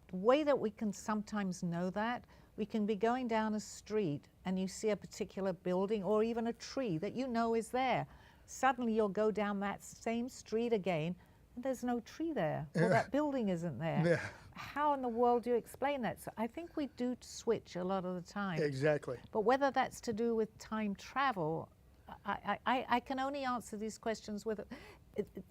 the way that we can sometimes know that, we can be going down a street and you see a particular building or even a tree that you know is there. Suddenly you'll go down that same street again and there's no tree there, or that building isn't there. Yeah. How in the world do you explain that? So I think we do switch a lot of the time. Exactly. But whether that's to do with time travel, I can only answer these questions with,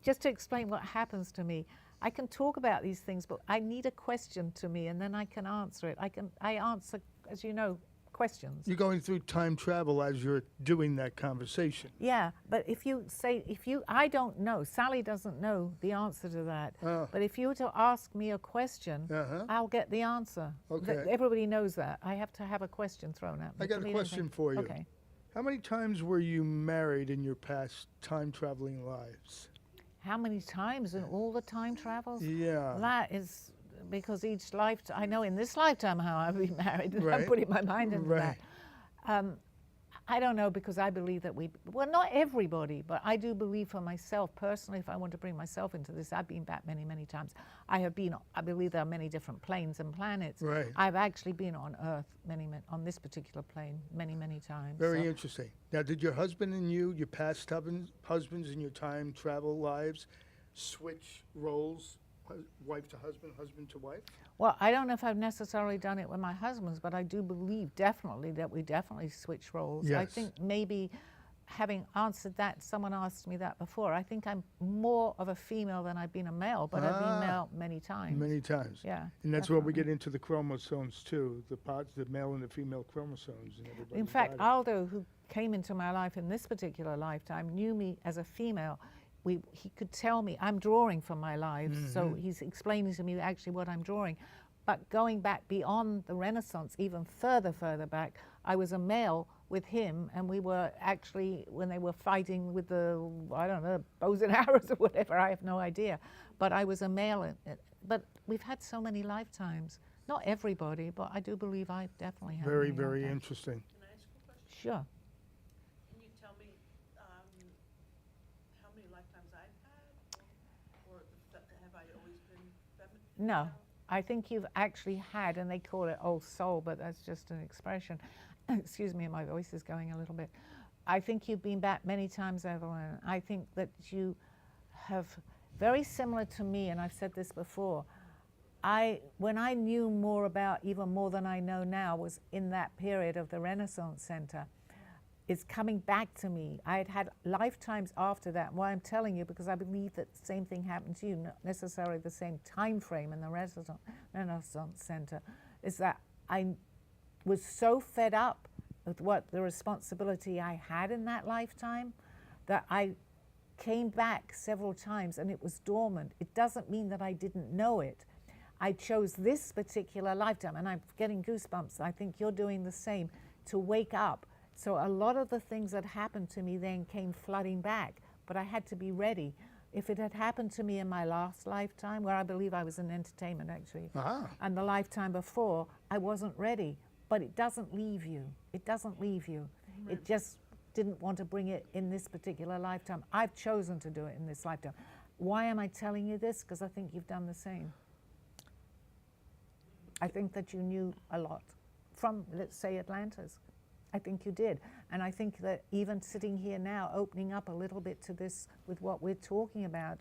just to explain what happens to me. I can talk about these things, but I need a question to me and then I can answer it. I answer, as you know, questions. You're going through time travel as you're doing that conversation. Yeah, but if you say, I don't know, Sally doesn't know the answer to that. But if you were to ask me a question, I'll get the answer. Okay. Everybody knows that. I have to have a question thrown at me. I got a question for you. Okay. How many times were you married in your past time traveling lives? How many times in all the time travels? Yeah. That is because each lifetime, I know in this lifetime how I've been married, and I'm Right. putting my mind into Right. that. I don't know, because I believe that well, not everybody, but I do believe for myself personally, if I want to bring myself into this, I've been back many, many times. I believe there are many different planes and planets. Right. I've actually been on Earth on this particular plane many, many times. Very interesting. Now, did your husband and you, your past husbands in your time travel lives, switch roles, wife to husband, husband to wife? Well, I don't know if I've necessarily done it with my husbands, but I do believe definitely that we definitely switch roles. Yes. I think maybe having answered that, someone asked me that before. I think I'm more of a female than I've been a male, but I've been male many times. Many times. Yeah. And that's where we definitely. get into the chromosomes too, the parts, the male and the female chromosomes and everybody. In fact, Aldo, who came into my life in this particular lifetime, knew me as a female. He could tell me, I'm drawing from my life, so he's explaining to me actually what I'm drawing. But going back beyond the Renaissance, even further back, I was a male with him, and we were actually, when they were fighting with the, I don't know, bows and arrows or whatever, I have no idea. But I was a male. But we've had so many lifetimes. Not everybody, but I do believe I definitely have. Very, many very lifetimes. interesting. Can I ask you a question? Sure. Can you tell me how many lifetimes I've had, or have I always been feminine? No, I think you've actually had, and they call it old soul, but that's just an expression. Excuse me, my voice is going a little bit. I think you've been back many times, Evelyn. I think that you have, very similar to me, and I've said this before, when I knew more about, even more than I know now, was in that period of the Renaissance Center. It's coming back to me. I had had lifetimes after that. Why I'm telling you, because I believe that the same thing happened to you, not necessarily the same time frame in the Renaissance Center, is that I was so fed up with what the responsibility I had in that lifetime that I came back several times and it was dormant. It doesn't mean that I didn't know it. I chose this particular lifetime, and I'm getting goosebumps. I think you're doing the same, to wake up. So a lot of the things that happened to me then came flooding back, but I had to be ready. If it had happened to me in my last lifetime, where I believe I was in entertainment actually, and the lifetime before, I wasn't ready. But it doesn't leave you. It doesn't leave you. Right. It just didn't want to bring it in this particular lifetime. I've chosen to do it in this lifetime. Why am I telling you this? Because I think you've done the same. I think that you knew a lot from, let's say, Atlantis. I think you did. And I think that even sitting here now, opening up a little bit to this with what we're talking about,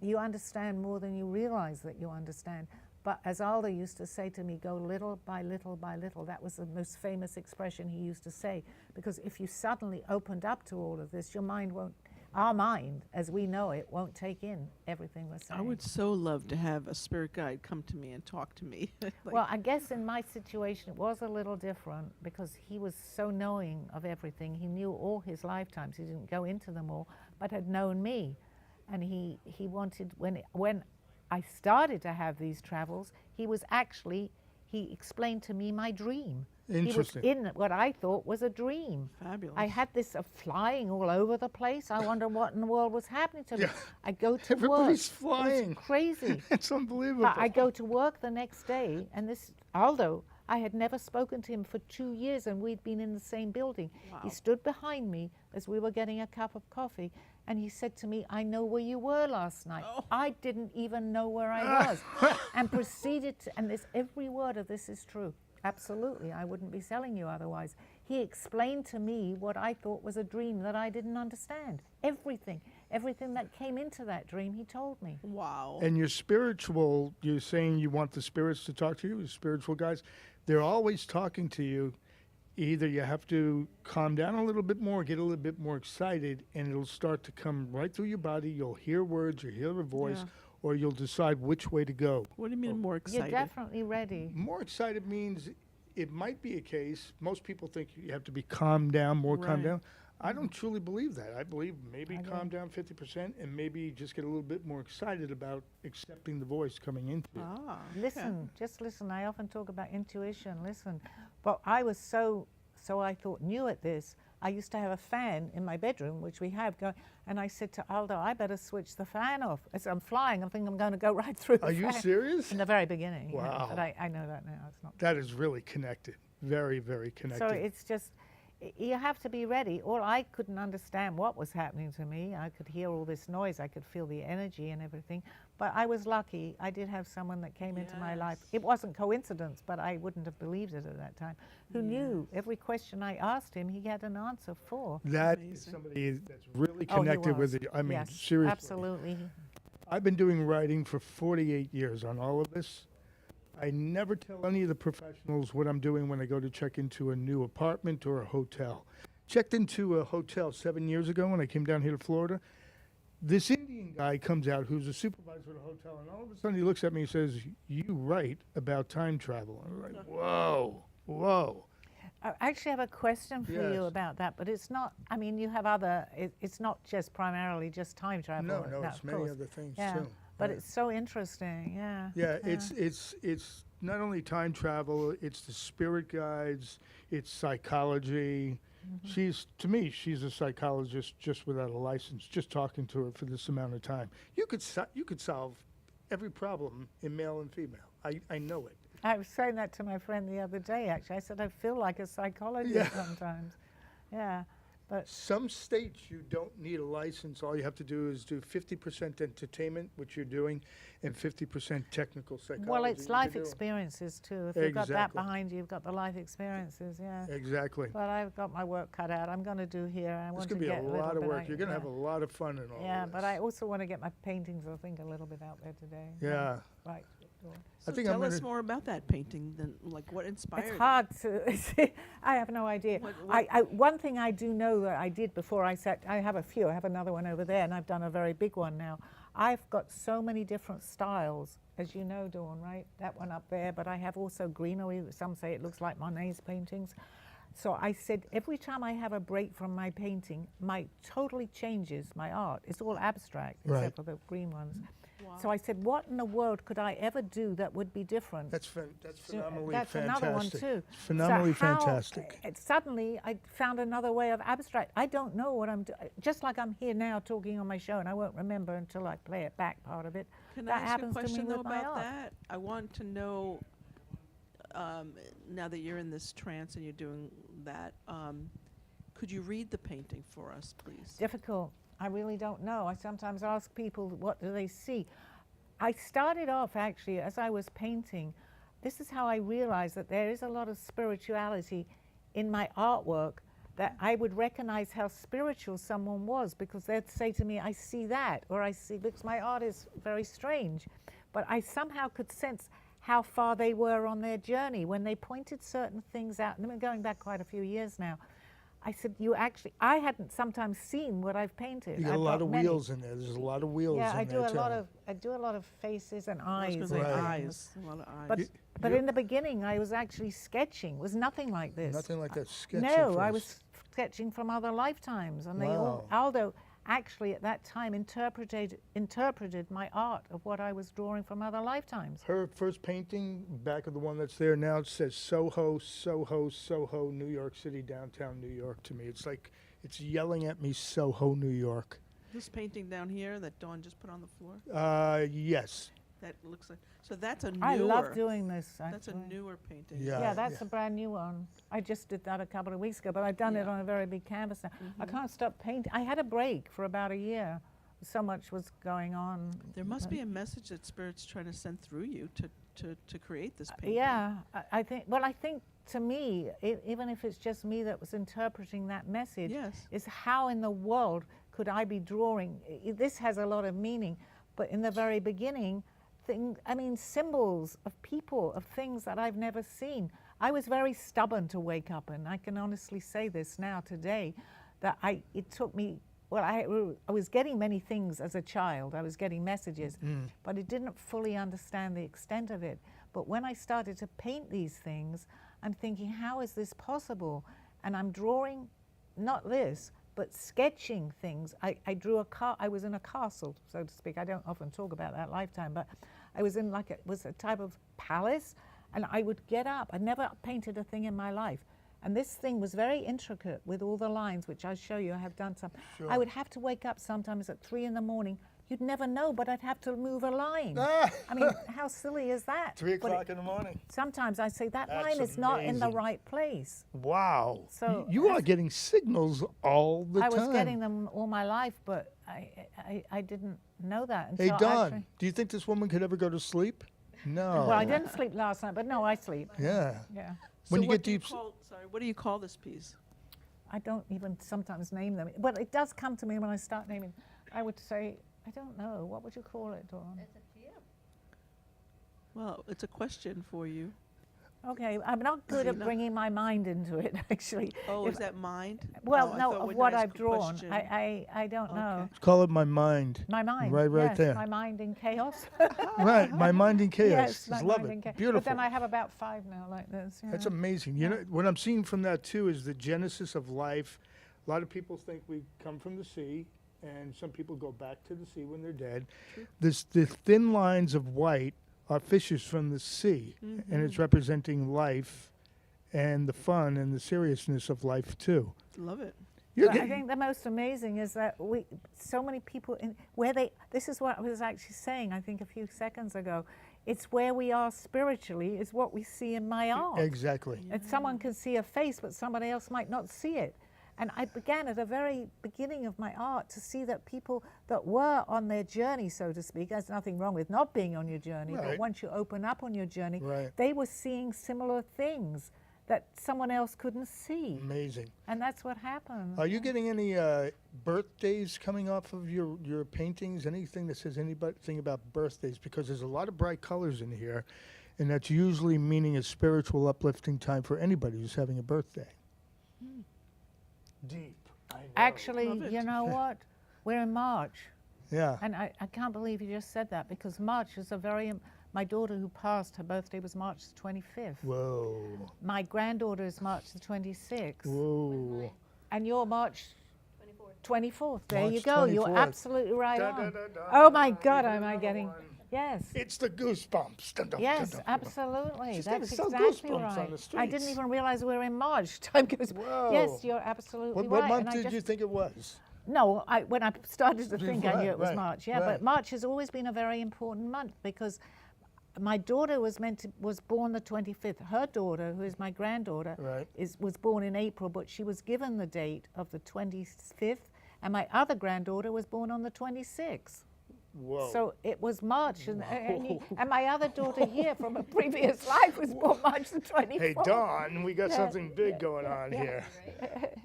you understand more than you realize that you understand. But as Aldo used to say to me, go little by little by little. That was the most famous expression he used to say. Because if you suddenly opened up to all of this, your mind won't, our mind, as we know it, won't take in everything we're saying. I would so love to have a spirit guide come to me and talk to me. Well, I guess in my situation it was a little different because he was so knowing of everything. He knew all his lifetimes. He didn't go into them all, but had known me. And he wanted, when I started to have these travels, he explained to me my dream. Interesting. He was in what I thought was a dream. Fabulous. I had this flying all over the place. I wonder what in the world was happening to me. Yeah. I go to Everybody's work. flying. It's crazy. It's unbelievable. But I go to work the next day, and this Aldo, I had never spoken to him for 2 years, and we'd been in the same building. Wow. He stood behind me as we were getting a cup of coffee, and he said to me, I know where you were last night. Oh. I didn't even know where I was. And proceeded to, and every word of this is true. Absolutely, I wouldn't be telling you otherwise. He explained to me what I thought was a dream that I didn't understand. Everything that came into that dream, he told me. Wow. And your spiritual, you're saying you want the spirits to talk to you, the spiritual guys, they're always talking to you. Either you have to calm down a little bit more, get a little bit more excited, and it'll start to come right through your body. You'll hear words, you'll hear a voice, Yeah. or you'll decide which way to go. What do you mean more excited? You're definitely ready. More excited means it might be a case. Most people think you have to be calmed down, more calmed Right. down. I don't truly believe that. I believe maybe I calm down 50% and maybe just get a little bit more excited about accepting the voice coming into you. Ah, Listen, just listen. I often talk about intuition. Listen, but I was so I thought new at this. I used to have a fan in my bedroom, which we have going, and I said to Aldo, I better switch the fan off. As I'm flying, I think I'm going to go right through the Are fan. you serious? In the very beginning. Wow. But I know that now. It's not. That is really connected. Very, very connected. So it's just, you have to be ready. Or I couldn't understand what was happening to me. I could hear all this noise. I could feel the energy and everything. But I was lucky. I did have someone that came into my life. Yes. It wasn't coincidence, but I wouldn't have believed it at that time. Who knew every question I asked him, he had an answer for. That is Amazing. somebody that's really Oh, he connected with was. it. I mean, Yes, seriously. absolutely. I've been doing writing for 48 years on all of this. I never tell any of the professionals what I'm doing when I go to check into a new apartment or a hotel. Checked into a hotel 7 years ago when I came down here to Florida. This Indian guy comes out who's a supervisor at a hotel, and all of a sudden he looks at me and says, "You write about time travel." I'm like, whoa, whoa. I actually have a question for you Yes. about that, but it's not, I mean, you have other, it's not just primarily just time travel. No, it's of many course. other things Yeah, too. but Yeah. it's so interesting, yeah. Yeah, it's not only time travel, it's the spirit guides, it's psychology. To me, she's a psychologist just without a license, just talking to her for this amount of time. You could solve every problem in male and female. I know it. I was saying that to my friend the other day, actually. I said, I feel like a psychologist Yeah. sometimes. Yeah, but Some states you don't need a license. All you have to do is do 50% entertainment, which you're doing, and 50% technical psychology. well, it's You can life do 'em. experiences too. If you've got that Exactly. behind you, you've got the life experiences, yeah. Exactly. But I've got my work cut out. I'm going to do here. I It's want going to to be get a little lot of bit work. out- You're going to yeah. have a lot of fun in all Yeah, of but this. I also want to get my paintings, I think, a little bit out there today. Yeah. Right. So think tell I'm us gonna- more about that painting. Then, like, what inspired? It's it? hard to. I have no idea. One thing I do know that I did before I sat. I have a few. I have another one over there, and I've done a very big one now. I've got so many different styles, as you know, Dawn. Right, that one up there. But I have also greenery. Some say it looks like Monet's paintings. So I said every time I have a break from my painting, my totally changes my art. It's all abstract Right. except for the green ones. So I said, what in the world could I ever do that would be different? That's So phenomenally that's fantastic. another one too. It's phenomenally So how- fantastic. Suddenly, I found another way of abstract. I don't know what I'm doing. Just like I'm here now talking on my show, and I won't remember until I play it back, part of it. Can that I ask happens a question to me though with my about art. that? I want to know. Now that you're in this trance and you're doing that, could you read the painting for us, please? Difficult. I really don't know. I sometimes ask people, what do they see? I started off actually as I was painting. This is how I realized that there is a lot of spirituality in my artwork, that I would recognize how spiritual someone was, because they'd say to me, I see that, or I see, because my art is very strange, but I somehow could sense how far they were on their journey when they pointed certain things out. And I'm going back quite a few years now. I said, I hadn't sometimes seen what I've painted. You got I've a lot of many. wheels in there. There's a lot of wheels Yeah, in I there do a too. lot of faces and I was eyes. going to say Right. eyes. A lot of eyes. But You- but you- in the beginning, I was actually sketching. It was nothing like this. Nothing like that sketch. No, at I first. was sketching from other lifetimes, and they all. Wow. Aldo actually at that time interpreted my art of what I was drawing from other lifetimes. Her first painting, back of the one that's there now, it says Soho, Soho, Soho, New York City, downtown New York to me. It's like it's yelling at me, Soho, New York. This painting down here that Dawn just put on the floor, Yes. that looks like. So that's a newer. I love doing this. That's a actually. newer painting. Yeah. Yeah, that's a brand new one. I just did that a couple of weeks ago, but I've done it Yeah. on a very big canvas now. I can't stop painting. I had a break for about a year. So much was going on. There must be a message that Spirit's trying to send through you to create this painting. Yeah, I think. Well, I think to me, even if it's just me that was interpreting that message, Yes. is how in the world could I be drawing? This has a lot of meaning, but in the very beginning, symbols of people, of things that I've never seen. I was very stubborn to wake up, and I can honestly say this now today, that it took me. Well, I was getting many things as a child. I was getting messages, but I didn't fully understand the extent of it. But when I started to paint these things, I'm thinking, how is this possible? And I'm drawing, not this, but sketching things. I drew I was in a castle, so to speak. I don't often talk about that lifetime, but I was in it was a type of palace, and I would get up. I never painted a thing in my life. And this thing was very intricate with all the lines, which I'll show you. I have done some. Sure. I would have to wake up sometimes at 3 in the morning. you'd never know, but I'd have to move a line. Ah. I mean, how silly is that? 3 But o'clock in the morning. sometimes I say that That's line is not in the amazing. right place. Wow. So you are getting signals all the I time. was getting them all my life, but I didn't know that until Hey, Don, actually. do you think this woman could ever go to sleep? No. Well, I didn't sleep last night, but no, I sleep. Yeah. Yeah. When So you what get do you deep. call, sorry, what do you call this piece? I don't even sometimes name them. But it does come to me when I start naming. I would say, I don't know. What would you call it, Dawn? It's up to you. Well, it's a question for you. Okay, I'm not good at Zena. bringing my mind into it, actually. Oh, If- is that mind? Well, Oh, I no, thought of when what I ask I've a drawn. question- I don't know. Okay. Call it my mind. My mind. Right yes, there. My mind in chaos. Right, my mind in chaos. Yes, my Just mind love in it. chaos. Beautiful. But then I have about 5 now like this. Yeah. That's amazing. You know, what I'm seeing from that too is the genesis of life. A lot of people think we come from the sea, and some people go back to the sea when they're dead. The thin lines of white are fishes from the sea, and it's representing life and the fun and the seriousness of life too. Love it. You're But I getting- think the most amazing is that so many people this is what I was actually saying, I think a few seconds ago. It's where we are spiritually is what we see in my art. Exactly. And someone can see a face, but somebody else might not see it. And I began at the very beginning of my art to see that people that were on their journey, so to speak, there's nothing wrong with not being on your journey, but Right. once you open up on your journey, Right. they were seeing similar things that someone else couldn't see. Amazing. And that's what happened. Are you getting any birthdays coming off of your paintings? Anything that says anything about birthdays? Because there's a lot of bright colors in here, and that's usually meaning a spiritual, uplifting time for anybody who's having a birthday. Deep. I know. Actually, Love it. you know what? We're in March. Yeah. And I can't believe you just said that because March is a very, my daughter who passed, her birthday was March the 25th. Whoa. My granddaughter is March the 26th. Whoa. And you're March 24th. 24th. There March you go. You're 24th. absolutely right Da, on. da, da, da. Oh my God, You am did I another getting? one. Yes. It's the goosebumps. Dun, dun, Yes, dun, dun. absolutely. She's starting That's to sell exactly goosebumps on right. the I didn't streets. even realize we were in March. Time goes. Whoa. Yes, you're absolutely What right. month And I did just, you think it was? No, when I started to think, I knew it was Right, March. Yeah, right. but March has always been a very important month because my daughter was born the 25th. Her daughter, who is my granddaughter, Right. was born in April, but she was given the date of the 25th, and my other granddaughter was born on the 26th. Whoa. So it was March, and my other daughter here from a previous life was born March the 24th. Hey, Dawn, we got Yeah, something big going on yeah. here.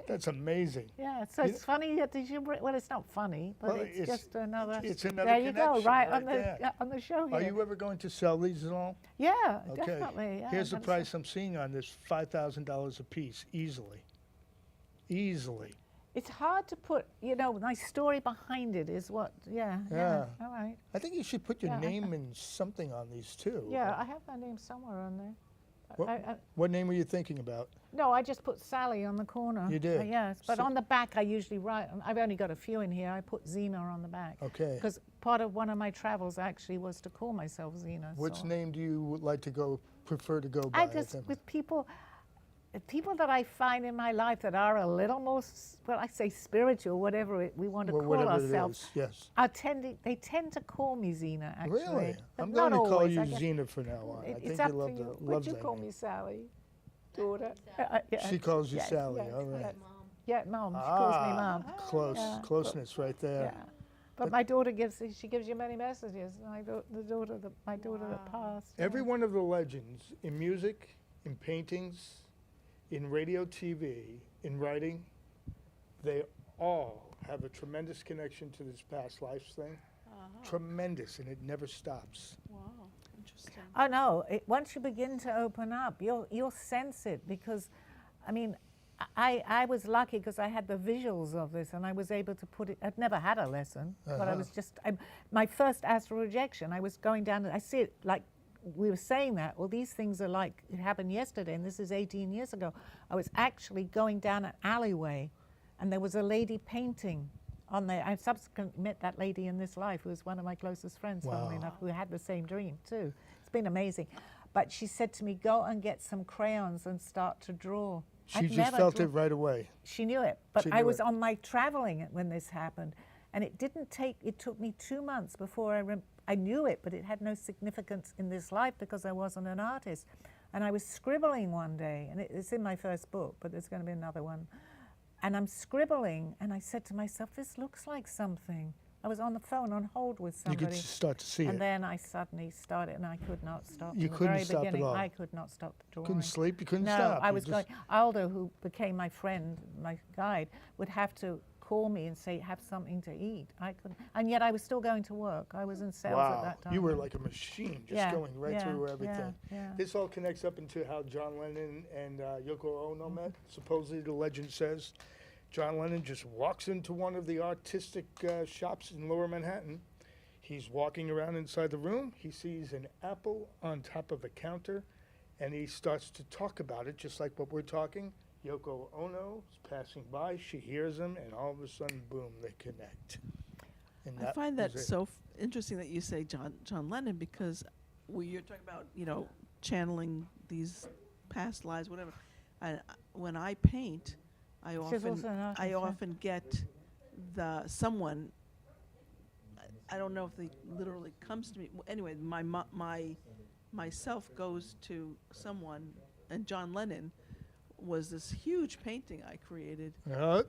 That's amazing. Yeah, so it's funny that well, it's not funny, but Well, it's just another. it's another There you go, connection right, right on the there. on the show here. Are you ever going to sell these at all? Yeah, Okay. definitely. Yeah, Here's the but price I'm seeing on this: $5,000 a piece, easily. Easily. It's hard to put, my story behind it is what. Yeah. Yeah. All right. I think you should put your Yeah. name in something on these too. Yeah, I have my name somewhere on there. What, what name were you thinking about? No, I just put Sally on the corner. You did? Yes, but So- on the back I usually write. I've only got a few in here. I put Zena on the back. Okay. Because part of one of my travels actually was to call myself Zena. Which so. name do you like to prefer to go by? I just with people that I find in my life that are a little more, I say spiritual, whatever we want to Well, call whatever ourselves. it is, yes. They tend to call me Zena, actually. Really? But I'm not going to call always, you I guess. Zena from now on. I It's think up you love to the you. love Would you that call name. me Sally, daughter? She calls you yes, Sally. yes, All right. yes. Yeah, Mom. She calls me Mom. Close, Yeah. closeness right there. Yeah. But my daughter gives you many messages. My daughter that passed. Every yeah. one of the legends in music, in paintings, in radio, TV, in writing, they all have a tremendous connection to this past lives thing. Tremendous, and it never stops. Wow, interesting. Oh no! Once you begin to open up, you'll sense it because, I mean, I was lucky because I had the visuals of this and I was able to put it. I'd never had a lesson, but I was just my first astral rejection. I was going down and I see it like we were saying that. Well, these things are like it happened yesterday, and this is 18 years ago. I was actually going down an alleyway, and there was a lady painting on there. I subsequently met that lady in this life, who was one of my closest friends, funnily Wow. enough, who had the same dream too. It's been amazing. But she said to me, "Go and get some crayons and start to draw." She I'd just never felt draw- it right away. She knew it, but She I knew was it. on my traveling when this happened, And it took me 2 months before I knew it, but it had no significance in this life because I wasn't an artist. And I was scribbling one day, and it's in my first book, but there's going to be another one. And I'm scribbling, and I said to myself, this looks like something. I was on the phone on hold with somebody. You could start to see and it. then I suddenly started, and I could not stop. You From the couldn't very stop at beginning, all. I could not stop the drawing. Couldn't sleep, you couldn't no, stop. I You was just- going. Aldo, who became my friend, my guide, would have to call me and say, have something to eat. I couldn't, and yet I was still going to work. I was in sales Wow, at that time. you were like a machine, just Yeah, going right yeah, through everything. yeah. This all connects up into how John Lennon and Yoko Ono met. Supposedly, the legend says John Lennon just walks into one of the artistic shops in Lower Manhattan. He's walking around inside the room. He sees an apple on top of a counter, and he starts to talk about it, just like what we're talking. Yoko Ono is passing by. She hears him, and all of a sudden, boom, they connect. And I find that was it. so interesting that you say John Lennon, because you're talking about, channeling these past lives, whatever. When I paint, I also an artist, yeah. often get someone. I don't know if they literally comes to me. Anyway, myself goes to someone, and John Lennon was this huge painting I created. Uh,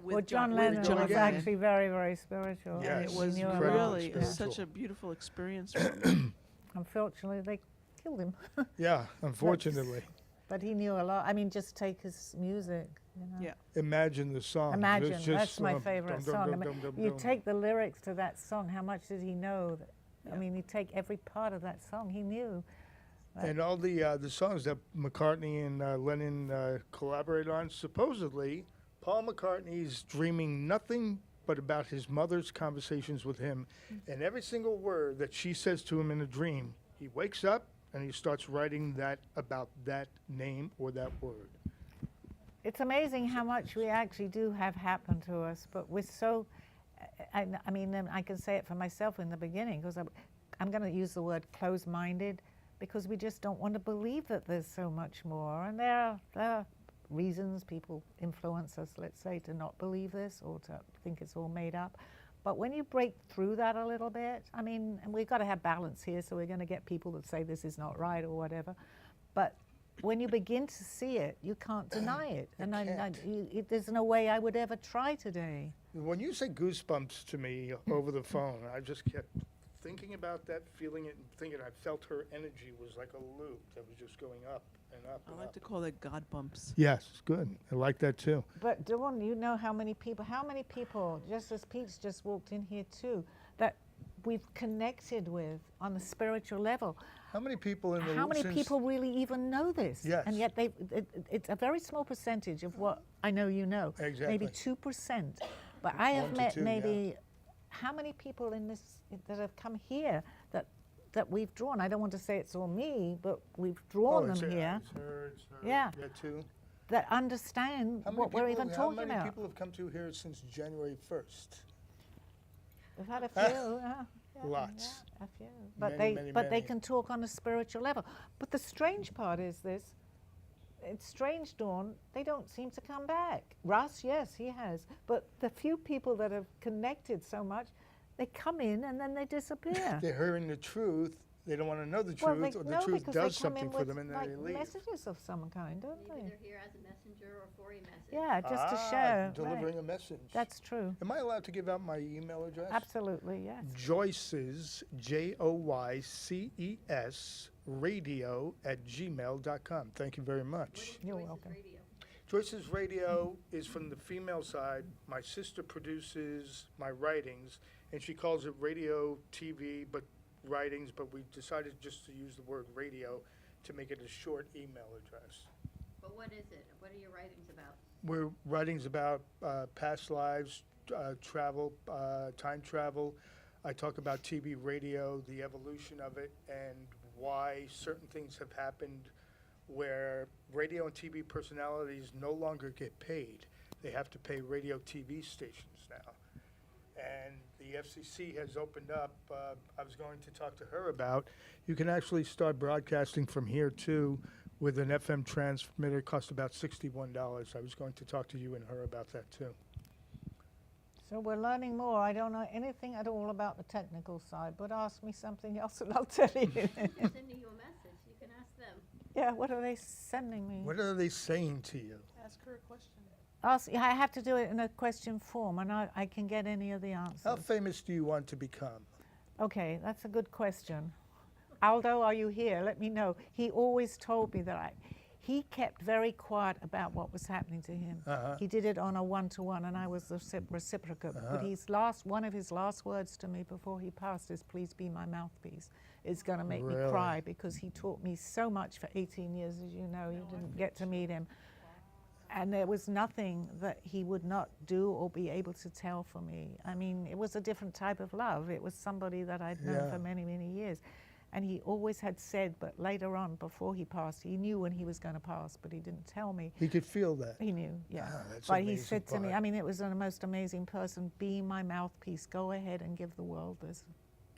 With Well, John Way to Lennon go was again. actually very, very spiritual. Yeah. And Yes, it was He knew a lot. really Spiritual. such a beautiful experience for me. Unfortunately, they killed him. yeah, unfortunately. But he knew a lot. I mean, just take his music. Yeah. Imagine the song. Imagine, It's just, that's my favorite dum, dum, song. dum, I dum, mean, dum, you dum. take the lyrics to that song, how much did he know? Yeah. I mean, you take every part of that song, he knew. And all the songs that McCartney and Lennon collaborated on, supposedly, Paul McCartney's dreaming nothing but about his mother's conversations with him. And every single word that she says to him in a dream, he wakes up and he starts writing that about that name or that word. It's amazing how much we actually do have happen to us, but we're so, I mean, I can say it for myself in the beginning, because I'm going to use the word closed-minded, because we just don't want to believe that there's so much more. And there are reasons people influence us, let's say, to not believe this or to think it's all made up. But when you break through that a little bit, I mean, and we've got to have balance here, so we're going to get people that say this is not right or whatever. But when you begin to see it, you can't deny it. And there's no way I would ever try today. When you say goosebumps to me over the phone, I just kept thinking about that, feeling it, and thinking I felt her energy was like a loop that was just going up and up I and like up. to call that God bumps. Yes, good. I like that too. But Dawn, you know how many people, just as Pete's just walked in here too, that we've connected with on a spiritual level. How many people in the How many since- people really even know this? Yes. And yet it's a very small percentage of what I know you know. Exactly. Maybe 2%. But I have 1 to met 2, maybe, how many people in this that have come here that we've drawn? I don't want to say it's all me, but we've drawn it's them her, here It's her, it's her. Yeah. Yeah, too. that understand How many what we're people- even talking How many about. people have come to here since January 1st? We've had a few. Lots. Yeah, a few. But Many, they many. can talk on a spiritual level. But the strange part is this. It's strange, Dawn. They don't seem to come back. Russ, yes, he has. But the few people that have connected so much, they come in and then they disappear. They're hearing the truth. They don't want to know the Well, truth, they- or the no, truth because does they come something in for with, them and then like, they leave. messages of some kind, don't Maybe they? they're here as a messenger or for a message. Yeah, just to share. Delivering Right. a message. That's true. Am I allowed to give out my email address? Absolutely, yes. Joyce's, Joyces, radio@gmail.com. Thank you very much. You're Voices welcome. Radio. Joyce's Radio is from the female side. My sister produces my writings, and she calls it radio, TV, but writings, but we decided just to use the word radio to make it a short email address. But what is it? What are your writings about? We're writings about past lives, travel, time travel. I talk about TV, radio, the evolution of it, and why certain things have happened where radio and TV personalities no longer get paid. They have to pay radio TV stations now. And the FCC has opened up, I was going to talk to her about, you can actually start broadcasting from here too with an FM transmitter. It costs about $61. I was going to talk to you and her about that too. So we're learning more. I don't know anything at all about the technical side, but ask me something else and I'll tell you. They're sending you a message. You can ask them. Yeah, what are they sending me? What are they saying to you? Ask her a question. I have to do it in a question form, and I can get any of the answers. How famous do you want to become? Okay, that's a good question. Aldo, are you here? Let me know. He always told me that he kept very quiet about what was happening to him. He did it on a one-to-one, and I was the reciprocate. But one of his last words to me before he passed is, "Please be my mouthpiece." It's going to make me cry, because he taught me so much for 18 years, as you know. You didn't get to meet him. And there was nothing that he would not do or be able to tell for me. I mean, it was a different type of love. It was somebody that I'd known for many, many years. And he always had said, but later on, before he passed, he knew when he was going to pass, but he didn't tell me. He could feel that. He knew, yeah. Ah, that's but he amazing said to me, part. I mean, it was the most amazing person, be my mouthpiece. Go ahead and give the world this.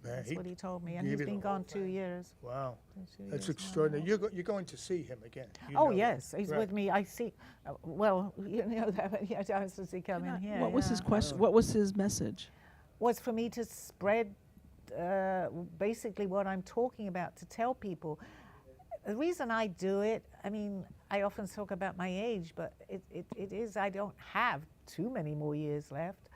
Man, That's what he told me. And gave he's you been the whole gone 2 years. Wow, 2 years that's now. extraordinary. You're going to see him again. You Oh know that. yes, he's Right. with me. I see. Well, you know that. But yeah, does he come in here? What was his yeah. question? What was his message? Was for me to spread basically what I'm talking about, to tell people. The reason I do it, I mean, I often talk about my age, but it is I don't have too many more years left.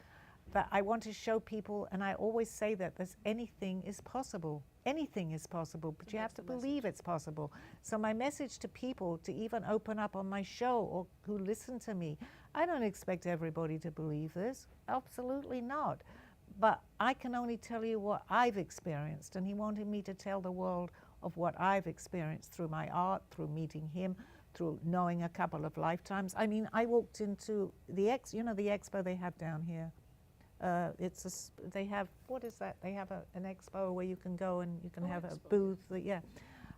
But I want to show people, and I always say that anything is possible. Anything is possible, but you have to believe it's possible. So my message to people, to even open up on my show or who listen to me, I don't expect everybody to believe this. Absolutely not. But I can only tell you what I've experienced, and he wanted me to tell the world of what I've experienced through my art, through meeting him, through knowing a couple of lifetimes. I mean, I walked into the the expo they have down here. They have, what is that? They have an expo where you can go and you can have a booth. Yeah.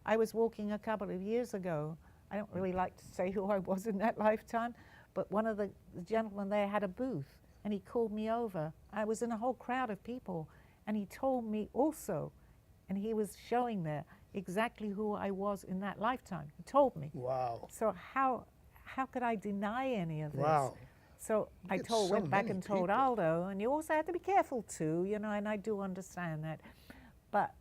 I was walking a couple of years ago. I don't really like to say who I was in that lifetime, but one of the gentlemen there had a booth, and he called me over. I was in a whole crowd of people, and he told me also, and he was showing there exactly who I was in that lifetime. He told me. Wow. So how could I deny any of this? Wow. So I get so went back many and told people. Aldo, and you also have to be careful too, and I do understand that. But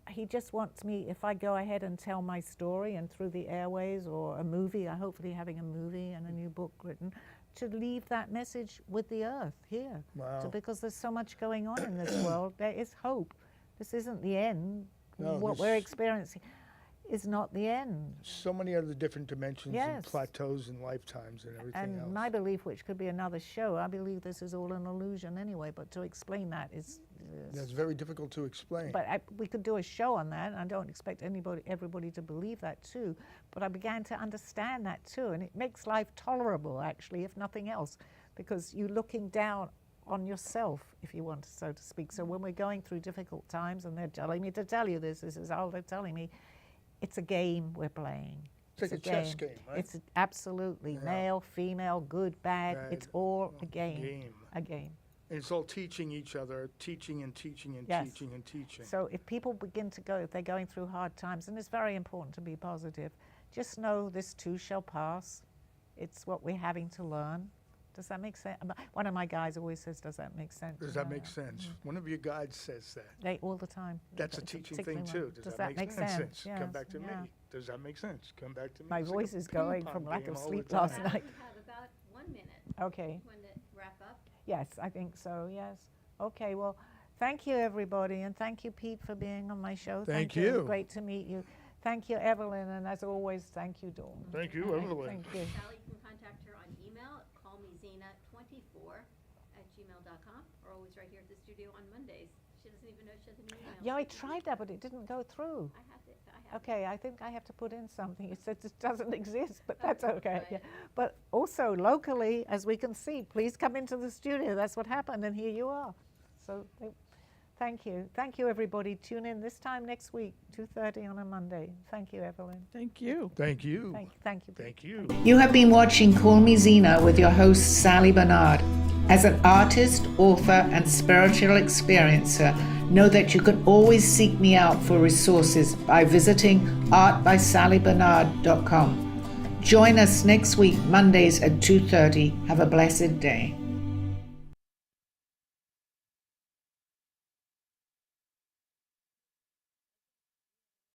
he just wants me, if I go ahead and tell my story and through the airways or a movie, I'm hopefully having a movie and a new book written, to leave that message with the earth here. Wow. So because there's so much going on in this world, there is hope. This isn't the end. No, what we're experiencing is not the end. So many other different dimensions and Yes. plateaus and lifetimes and everything And else. my belief, which could be another show, I believe this is all an illusion anyway, but to explain that is... That's very difficult to explain. But we could do a show on that, and I don't expect everybody to believe that too, but I began to understand that too, and it makes life tolerable, actually, if nothing else, because you're looking down on yourself, if you want, so to speak. So when we're going through difficult times, and they're telling me to tell you this is all they're telling me, it's a game we're playing. It's like a chess game, right? It's absolutely male, female, good, bad. Bad. It's all a game. Game. A game. And it's all teaching each other, teaching and teaching and Yes. teaching and teaching. So if people begin to go, if they're going through hard times, and it's very important to be positive, just know this too shall pass. It's what we're having to learn. Does that make sense? One of my guys always says, does that make sense? Does that make sense? One of your guides says that. They all the time. That's a It's teaching particular thing one. too. Does that make sense? Come Yes, back to yeah. me. Does that make sense? Come back to me. My It's like voice a is going ping-pong from lack game of all sleep the time. last night. You have about 1 minute. Okay. Want to wrap up? Yes, I think so, yes. Okay, well, thank you, everybody, and thank you, Pete, for being on my show. Thank you. Great to meet you. Thank you, Evelyn, and as always, thank you, Dawn. Thank you, All right, Evelyn. Thank you. Sally, you can contact her on email at callmezena24@gmail.com, or always right here at the studio on Mondays. She doesn't even know she has an email. Yeah, I tried that, but it didn't go through. I have it. Okay, I think I have to put in something. It says it doesn't exist, but that's Okay, okay. right. Yeah. But also locally, as we can see, please come into the studio. That's what happened, and here you are. So thank you. Thank you, everybody. Tune in this time next week, 2:30 on a Monday. Thank you, Evelyn. Thank you. Thank you. Thank you. Pete. Thank you. You have been watching Call Me Zena with your host, Sally Barnard. As an artist, author, and spiritual experiencer, know that you can always seek me out for resources by visiting artbysallybarnard.com. Join us next week, Mondays at 2:30. Have a blessed day.